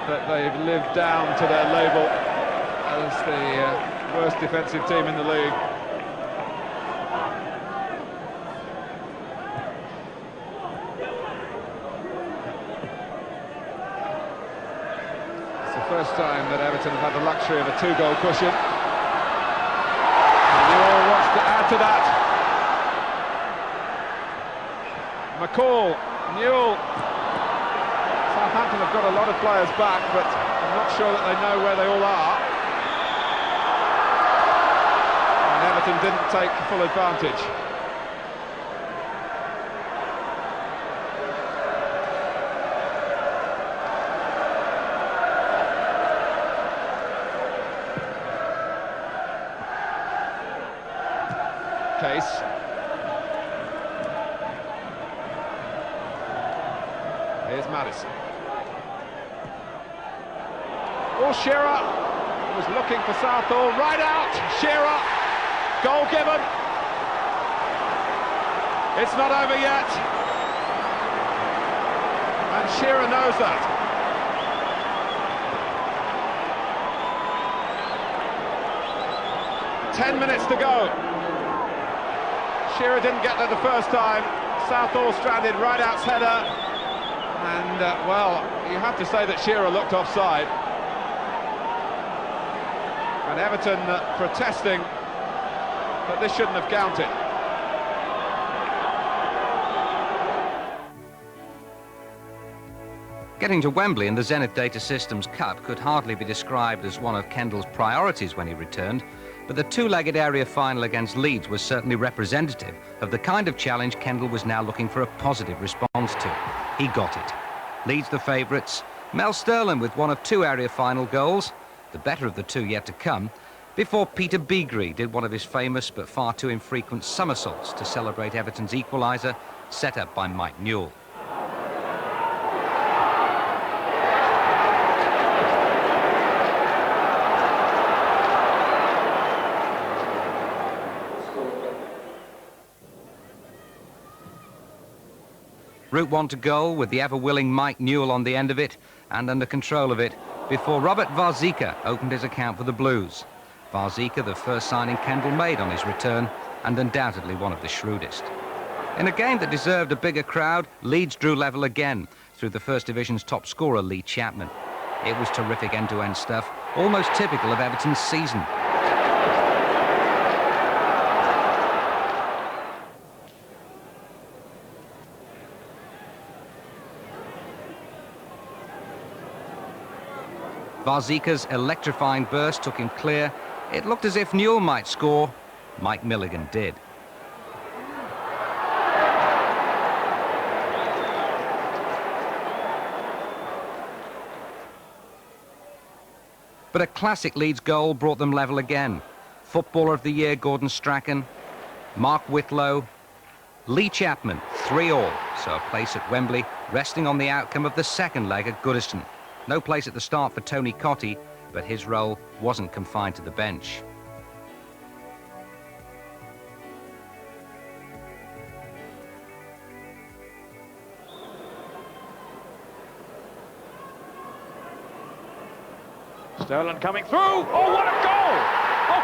that they've lived down to their label as the worst defensive team in the league. It's the first time that Everton have had the luxury of a two-goal cushion. And Newell wants to add to that. McCall. Newell. Southampton have got a lot of players back, but I'm not sure that they know where they all are. And Everton didn't take full advantage. Case. Here's Maddison. Oh, Shearer was looking for Southall. Right out, Shearer. Goal given. It's not over yet. And Shearer knows that. Ten minutes to go. Shearer didn't get there the first time. Southall stranded. Right out's header. And, well, you have to say that Shearer looked offside. And Everton protesting that this shouldn't have counted. Getting to Wembley in the Zenith Data Systems Cup could hardly be described as one of Kendall's priorities when he returned, but the two-legged area final against Leeds was certainly representative of the kind of challenge Kendall was now looking for a positive response to. He got it. Leeds the favourites, Mel Sterling with one of two area final goals, the better of the two yet to come, before Peter Beagrie did one of his famous but far too infrequent somersaults to celebrate Everton's equaliser, set up by Mike Newell. Route 1 to goal with the ever-willing Mike Newell on the end of it and under control of it before Robert Varzika opened his account for the Blues. Varzika, the first signing Kendall made on his return and undoubtedly one of the shrewdest. In a game that deserved a bigger crowd, Leeds drew level again through the First Division's top scorer, Lee Chapman. It was terrific end-to-end stuff, almost typical of Everton's season. Varzika's electrifying burst took him clear. It looked as if Newell might score. Mike Milligan did. But a classic Leeds goal brought them level again. Footballer of the Year Gordon Strachan, Mark Whitlow, Lee Chapman, 3-all, so a place at Wembley, resting on the outcome of the second leg at Goodison. No place at the start for Tony Cottee, but his role wasn't confined to the bench. Sterling coming through. Oh, what a goal! Oh.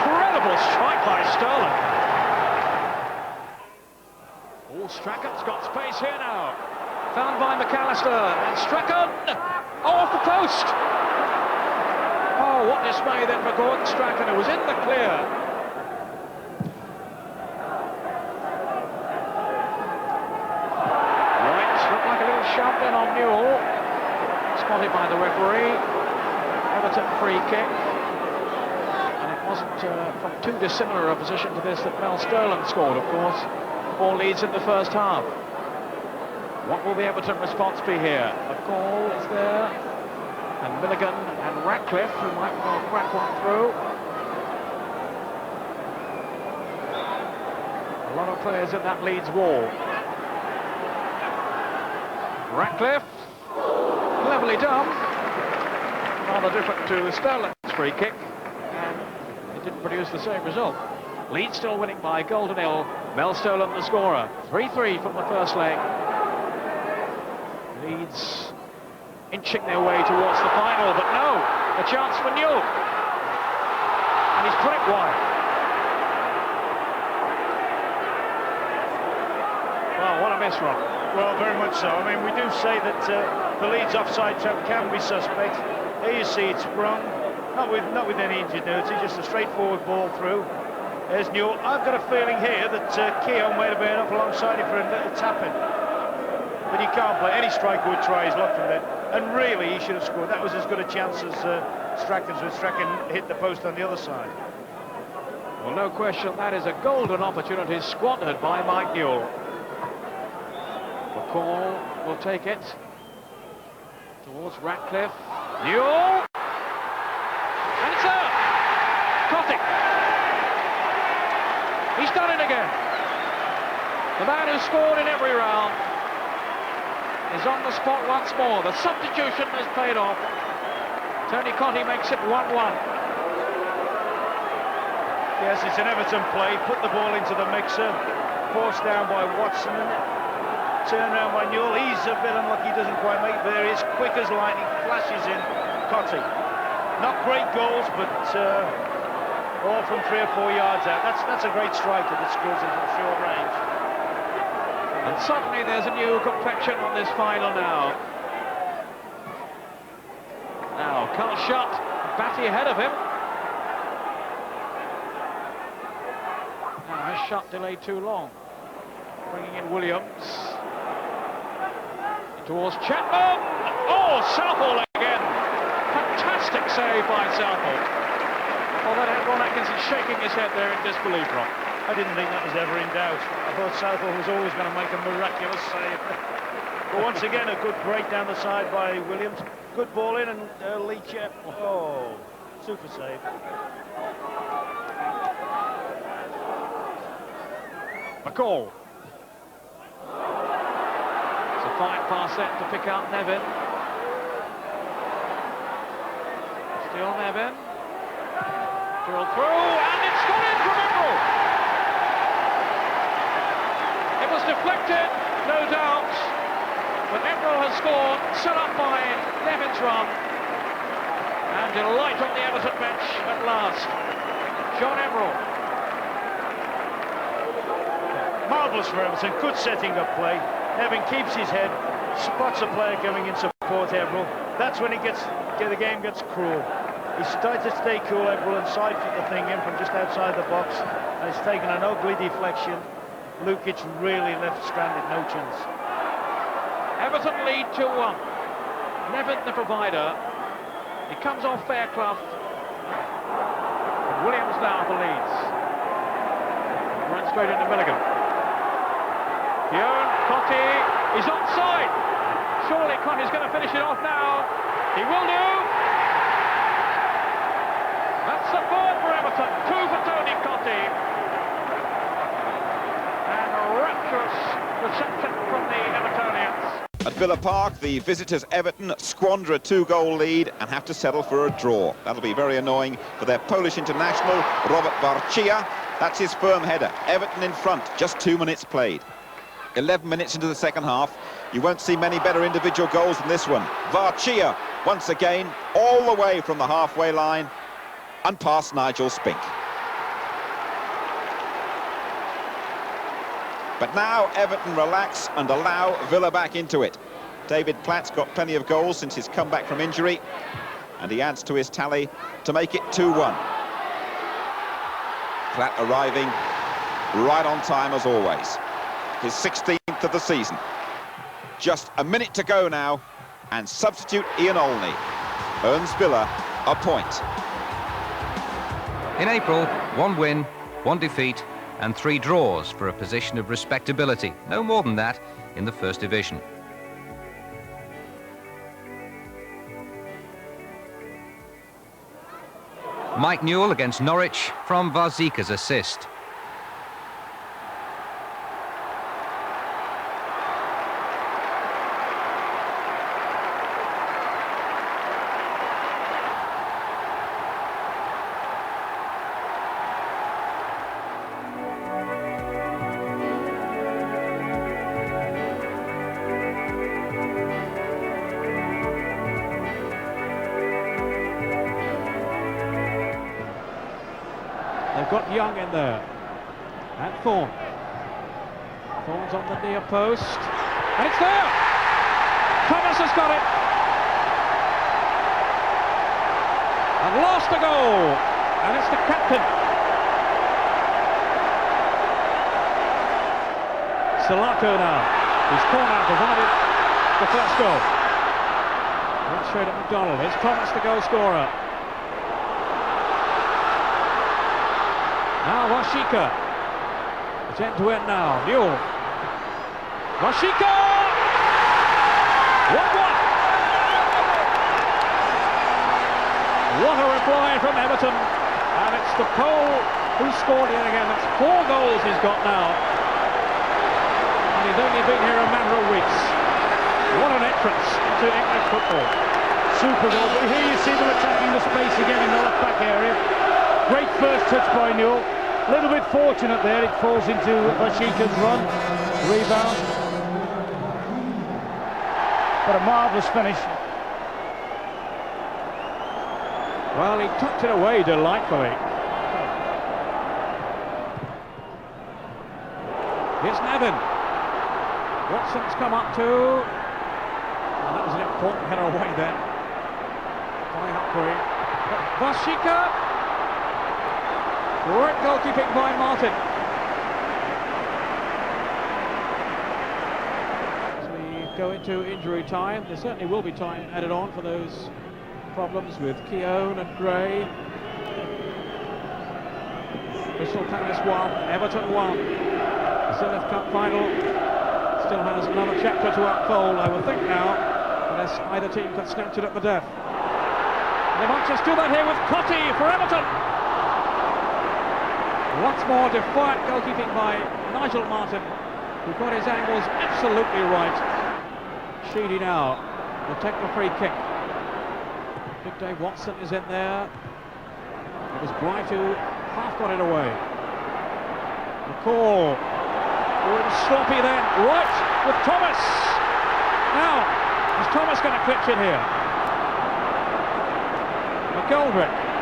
Incredible strike by Sterling. Oh, Strachan's got space here now. Found by McAllister. And Strachan. Oh, off the post. Oh, what dismay then for Gordon Strachan, who was in the clear. Right, looked like a little shove then on Newell. Spotted by the referee. Everton free kick. And it wasn't from too dissimilar a position to this that Mel Sterling scored, of course. 4 leads in the first half. What will the Everton response be here? A goal is there. And Milligan and Ratcliffe, who might well crack one through. A lot of players in that Leeds wall. Ratcliffe. Cleverly done. Rather different to Sterling's free kick, and it didn't produce the same result. Leeds still winning by a goal to nil. Mel Sterling the scorer. 3-3 from the first leg. Leeds inching their way towards the final, but no, a chance for Newell. And he's put it wide. Well, what a miss, Rob. Well, very much so. I mean, we do say that the Leeds offside trap can be suspect. Here you see it sprung, not with any ingenuity, just a straightforward ball through. There's Newell. I've got a feeling here that Keown might have been up alongside him for a little tapping. But he can't play. Any striker would try his luck from there. And really, he should have scored. That was as good a chance as Strachan's, when Strachan hit the post on the other side. Well, no question, that is a golden opportunity squandered by Mike Newell. McCall will take it towards Ratcliffe. Newell! And it's out! Cottee! He's done it again. The man who scored in every round is on the spot once more. The substitution has paid off. Tony Cottee makes it 1-1. Yes, it's an Everton play. Put the ball into the mixer. Forced down by Watson. Turn around by Newell. He's a bit unlucky, doesn't quite make it, but there he is, quick as lightning, flashes in. Cottee. Not great goals, but all from 3 or 4 yards out. That's a great striker that scores it from short range. And suddenly there's a new complexion on this final now. Now, Carl Shutt, Batty ahead of him. Now, has Shutt delayed too long? Bringing in Williams. Towards Chapman. Oh, Southall again. Fantastic save by Southall. Oh, that had Ron Atkinson shaking his head there in disbelief, Rob. I didn't think that was ever in doubt. I thought Southall was always going to make a miraculous save. But once again, a good break down the side by Williams. Good ball in, and Lee Chapman. Oh, super save. McCall. It's a fine pass set to pick out Nevin. Still Nevin. Drilled through, and it's gone in from Emerald. It was deflected, no doubt, but Emerald has scored, set up by Nevin's run. And delight on the Everton bench at last. John Emerald. Marvellous for Everton, good setting up play. Nevin keeps his head, spots a player coming in support Emerald. That's when the game gets cruel. He's tried to stay cool, Emerald, and side-foot the thing in from just outside the box, and it's taken an ugly deflection. Lukic really left stranded, no chance. Everton lead 2-1. Nevin the provider. He comes off Fairclough. And Williams now for Leeds. Runs straight into Milligan. Keown, Cottee, he's onside. Surely Cottee's going to finish it off now. He will do. That's the third for Everton. 2 for Tony Cottee. reception from the Evertonians. At Villa Park, the visitors Everton squander a 2-goal lead and have to settle for a draw. That'll be very annoying for their Polish international, Robert Warcia. That's his firm header. Everton in front, just 2 minutes played. 11 minutes into the second half. You won't see many better individual goals than this one. Warcia, once again, all the way from the halfway line and past Nigel Spink. But now Everton relax and allow Villa back into it. David Platt's got plenty of goals since his comeback from injury, and he adds to his tally to make it 2-1. Platt arriving right on time as always. His 16th of the season. Just a minute to go now, and substitute Ian Olney earns Villa a point. In April, 1 win, 1 defeat, and 3 draws for a position of respectability. No more than that in the First Division. Mike Newell against Norwich from Warzika's assist. They've got Young in there. And Thorne. Thorne's on the near post. And it's there! Thomas has got it! And lost the goal! And it's the captain. Salako now. He's corner provided the first goal. Right straight at McDonald. It's Thomas, the goal scorer. Now Warcia. It's end-to-end now. Newell. Warcia! 1-1! What a reply from Everton. And it's the Pole who scored yet again. That's 4 goals he's got now. And he's only been here a matter of weeks. What an entrance into English football. Super goal. But here you see them attacking the space again in the left-back area. Great first touch by Newell. A little bit fortunate there. It falls into Warcia's run. Rebound. But a marvellous finish. Well, he tucked it away delightfully. Here's Nevin. Watson's come up too. And that was an important header away then. By Humphrey. Warcia. Great goalkeeping by Martin. As we go into injury time, there certainly will be time added on for those problems with Keown and Gray. Crystal Palace 1, Everton 1. The Zenith Cup final still has another chapter to unfold, I would think now, unless either team can snatch it at the death. And they might just do that here with Cottee for Everton. Once more, defiant goalkeeping by Nigel Martin, who got his angles absolutely right. Sheedy now will take the free kick. Big Dave Watson is in there. It was Bright who half got it away. The call. Oh, it was sloppy then. Right with Thomas. Now, is Thomas going to clitch it here? McGoldrick.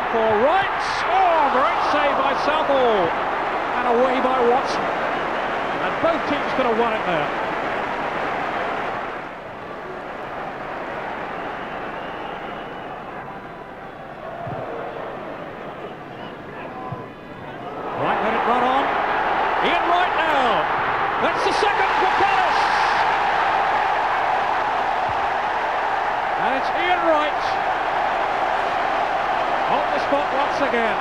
For Wright. Oh, great save by Southall. And away by Watson. And both teams could have won it there. Wright let it run on. Ian Wright now. That's the second for Palace. And it's Ian Wright. On the spot once again.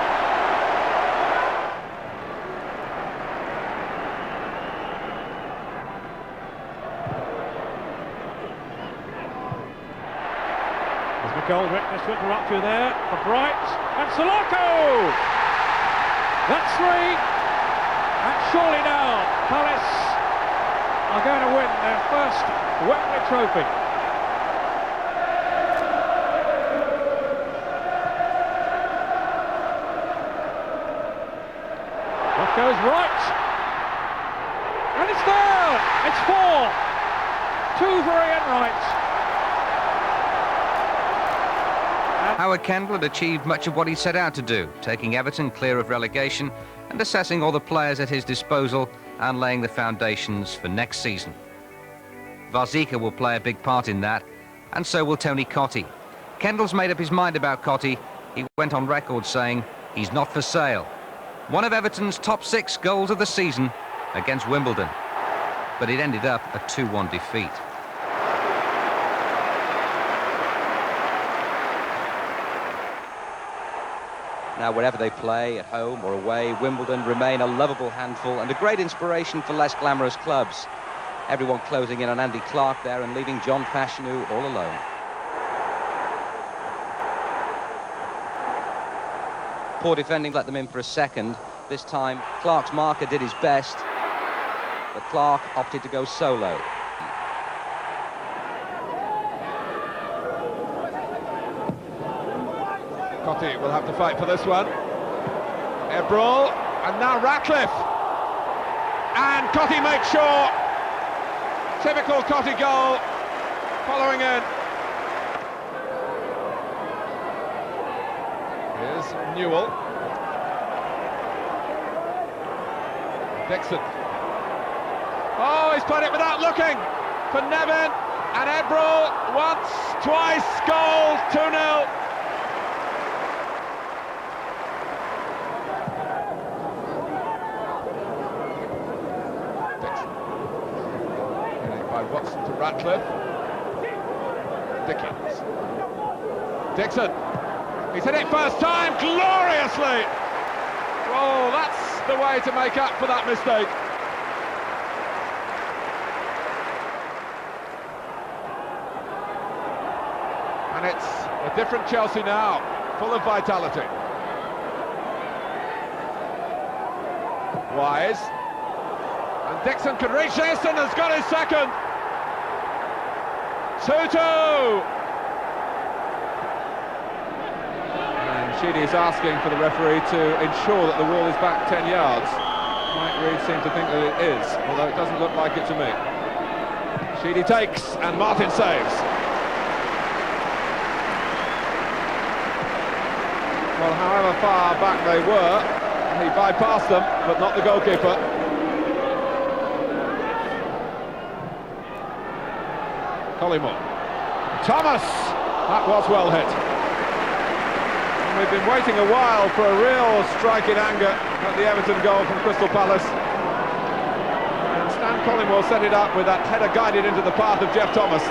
There's McGoldrick, just to interrupt you there, for Bright, and Salako! That's 3, and surely now are going to win their first Wembley trophy. What goes right? And it's there! It's 4! 2 for Ian Wright. Howard Kendall had achieved much of what he set out to do, taking Everton clear of relegation and assessing all the players at his disposal and laying the foundations for next season. Varzika will play a big part in that, and so will Tony Cottee. Kendall's made up his mind about Cottee. He went on record saying he's not for sale. One of Everton's top 6 goals of the season against Wimbledon, but it ended up a 2-1 defeat. Now, wherever they play, at home or away, Wimbledon remain a lovable handful and a great inspiration for less glamorous clubs. Everyone closing in on Andy Clark there and leaving John Fashanu all alone. Poor defending let them in for a second. This time, Clark's marker did his best, but Clark opted to go solo. Cottee will have to fight for this one. Ebrol, and now Ratcliffe. And Cottee makes sure. Typical Cottee goal. Following in. Here's Newell. Dixon. Oh, he's played it without looking for Nevin. And Ebrol, once, twice, goal, 2-0. Watson to Ratcliffe. Dickens. Dixon. He's hit it first time gloriously. Oh, that's the way to make up for that mistake. And it's a different Chelsea now, full of vitality. Wise. And Dixon can reach this and has got his second. 2-2. And Sheedy's asking for the referee to ensure that the wall is back 10 yards. Mike Reid seemed to think that it is, although it doesn't look like it to me. Sheedy takes and Martin saves. Well, however far back they were, he bypassed them, but not the goalkeeper. Collymore. Thomas! That was well hit. And we've been waiting a while for a real strike in anger at the Everton goal from Crystal Palace. And Stan Collymore set it up with that header guided into the path of Jeff Thomas.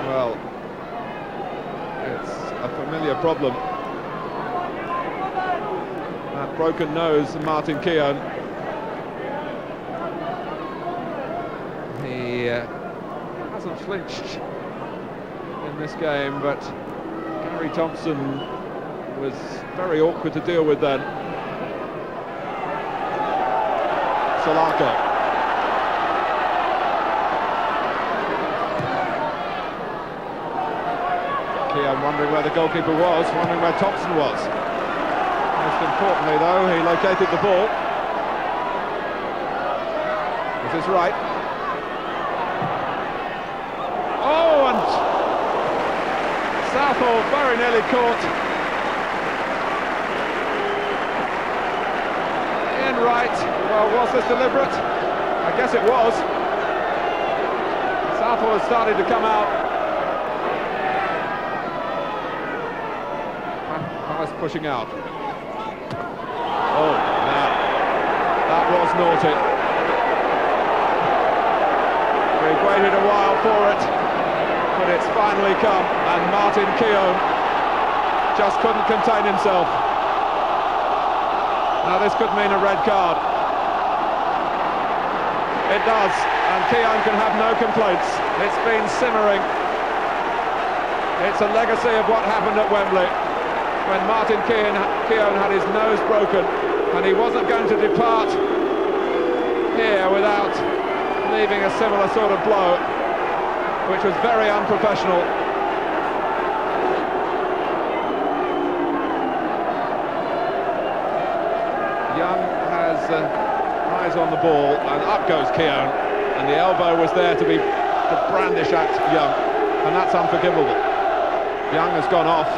Well, it's a familiar problem. That broken nose of Martin Keown. He hasn't flinched in this game, but Gary Thompson was very awkward to deal with then. Solako. Keown wondering where the goalkeeper was, wondering where Thompson was. Most importantly though, he located the ball. With his right. Oh, and Southall very nearly caught. In right. Well, was this deliberate? I guess it was. Southall has started to come out. Palace pushing out. Oh, now that was naughty. We've waited a while for it, but it's finally come, and Martin Keown just couldn't contain himself. Now this could mean a red card. It does, and Keown can have no complaints. It's been simmering. It's a legacy of what happened at Wembley when Martin Keown had his nose broken And he wasn't going to depart here without leaving a similar sort of blow, which was very unprofessional. Young has eyes on the ball, and up goes Keown, and the elbow was there to brandish at Young, and that's unforgivable. Young has gone off.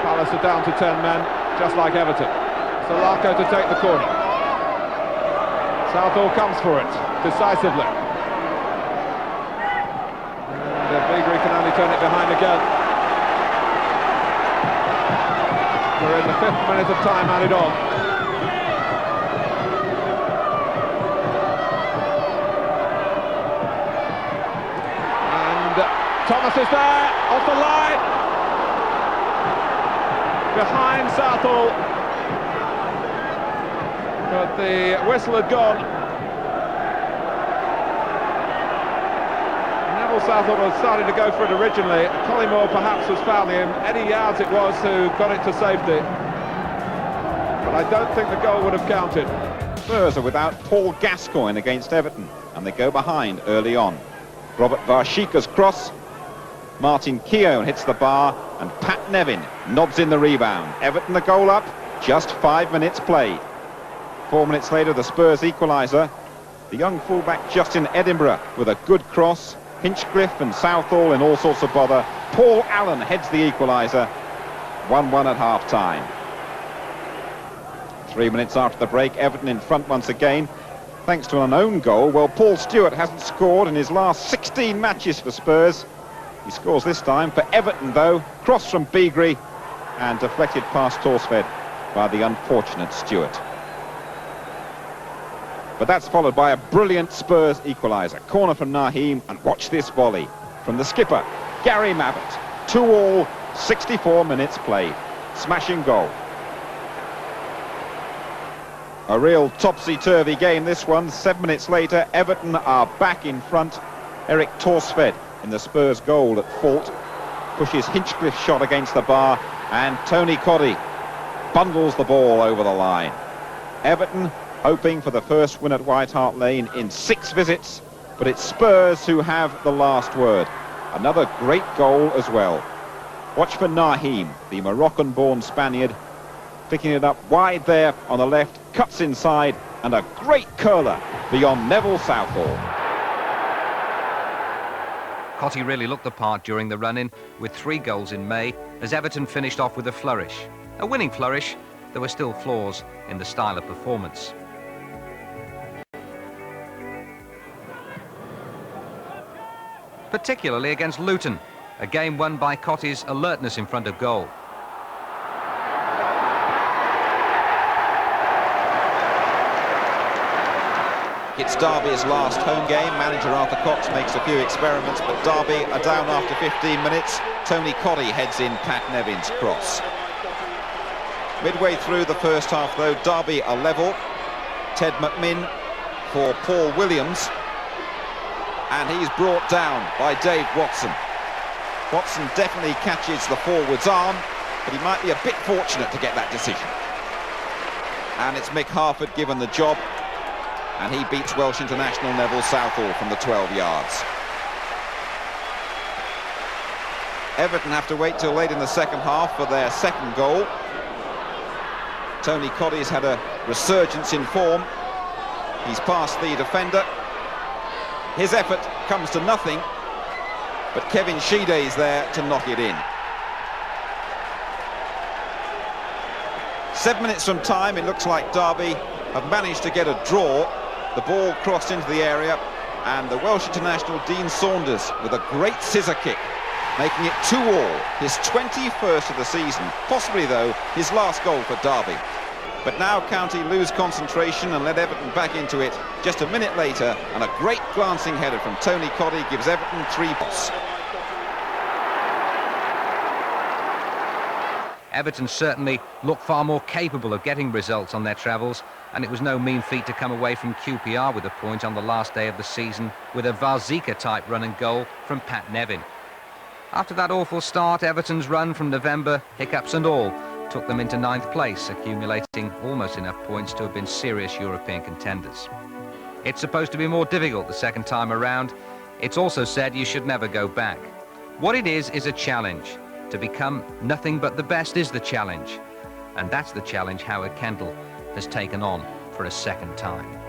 Palace are down to 10 men, just like Everton. Salako to take the corner. Southall comes for it, decisively. And Beagrie can only turn it behind again. We're in the 5th minute of time added on. And Thomas is there, off the line. Behind Southall. But the whistle had gone. Neville Southall was starting to go for it originally. Collymore perhaps was fouling him. Eddie Yowes it was who got it to safety. But I don't think the goal would have counted. Spurs are without Paul Gascoigne against Everton, and they go behind early on. Robert Varshika's cross. Martin Keown hits the bar, and Pat Nevin nobs in the rebound. Everton the goal up, just 5 minutes played. 4 minutes later, the Spurs equaliser. The young fullback Justin Edinburgh with a good cross. Hinchcliffe and Southall in all sorts of bother. Paul Allen heads the equaliser. 1-1 at half-time. 3 minutes after the break, Everton in front once again, thanks to an own goal. Well, Paul Stewart hasn't scored in his last 16 matches for Spurs. He scores this time for Everton, though. Cross from Beagrie and deflected past Torsved by the unfortunate Stewart. But that's followed by a brilliant Spurs equaliser. Corner from Naheem, and watch this volley from the skipper, Gary Mabbott. 2-2, 64 minutes played. Smashing goal. A real topsy-turvy game, this one. 7 minutes later, Everton are back in front. Eric Torsved in the Spurs goal at fault. Pushes Hinchcliffe's shot against the bar, and Tony Coddy bundles the ball over the line. Everton hoping for the first win at White Hart Lane in 6 visits, but it's Spurs who have the last word. Another great goal as well. Watch for Naheem, the Moroccan-born Spaniard, picking it up wide there on the left, cuts inside, and a great curler beyond Neville Southall. Cotty really looked the part during the run-in, with 3 goals in May, as Everton finished off with a flourish. A winning flourish. There were still flaws in the style of performance. Particularly against Luton, a game won by Cotty's alertness in front of goal. It's Derby's last home game. Manager Arthur Cox makes a few experiments, but Derby are down after 15 minutes. Tony Coddy heads in Pat Nevin's cross. Midway through the first half, though, Derby are level. Ted McMinn for Paul Williams, and he's brought down by Dave Watson. Watson definitely catches the forward's arm, but he might be a bit fortunate to get that decision. And it's Mick Harford given the job, and he beats Welsh international Neville Southall from the 12 yards. Everton have to wait till late in the second half for their second goal. Tony Coddy's had a resurgence in form. He's past the defender. His effort comes to nothing, but Kevin Sheeday's there to knock it in. 7 minutes from time, it looks like Derby have managed to get a draw. The ball crossed into the area, and the Welsh international Dean Saunders with a great scissor kick, making it 2-2, his 21st of the season, possibly, though, his last goal for Derby. But now County lose concentration and let Everton back into it just a minute later, and a great glancing header from Tony Coddy gives Everton 3 points. Everton certainly looked far more capable of getting results on their travels, and it was no mean feat to come away from QPR with a point on the last day of the season with a Varzika-type run and goal from Pat Nevin. After that awful start, Everton's run from November, hiccups and all, took them into 9th place, accumulating almost enough points to have been serious European contenders. It's supposed to be more difficult the second time around. It's also said you should never go back. What it is a challenge. To become nothing but the best is the challenge. And that's the challenge Howard Kendall has taken on for a second time.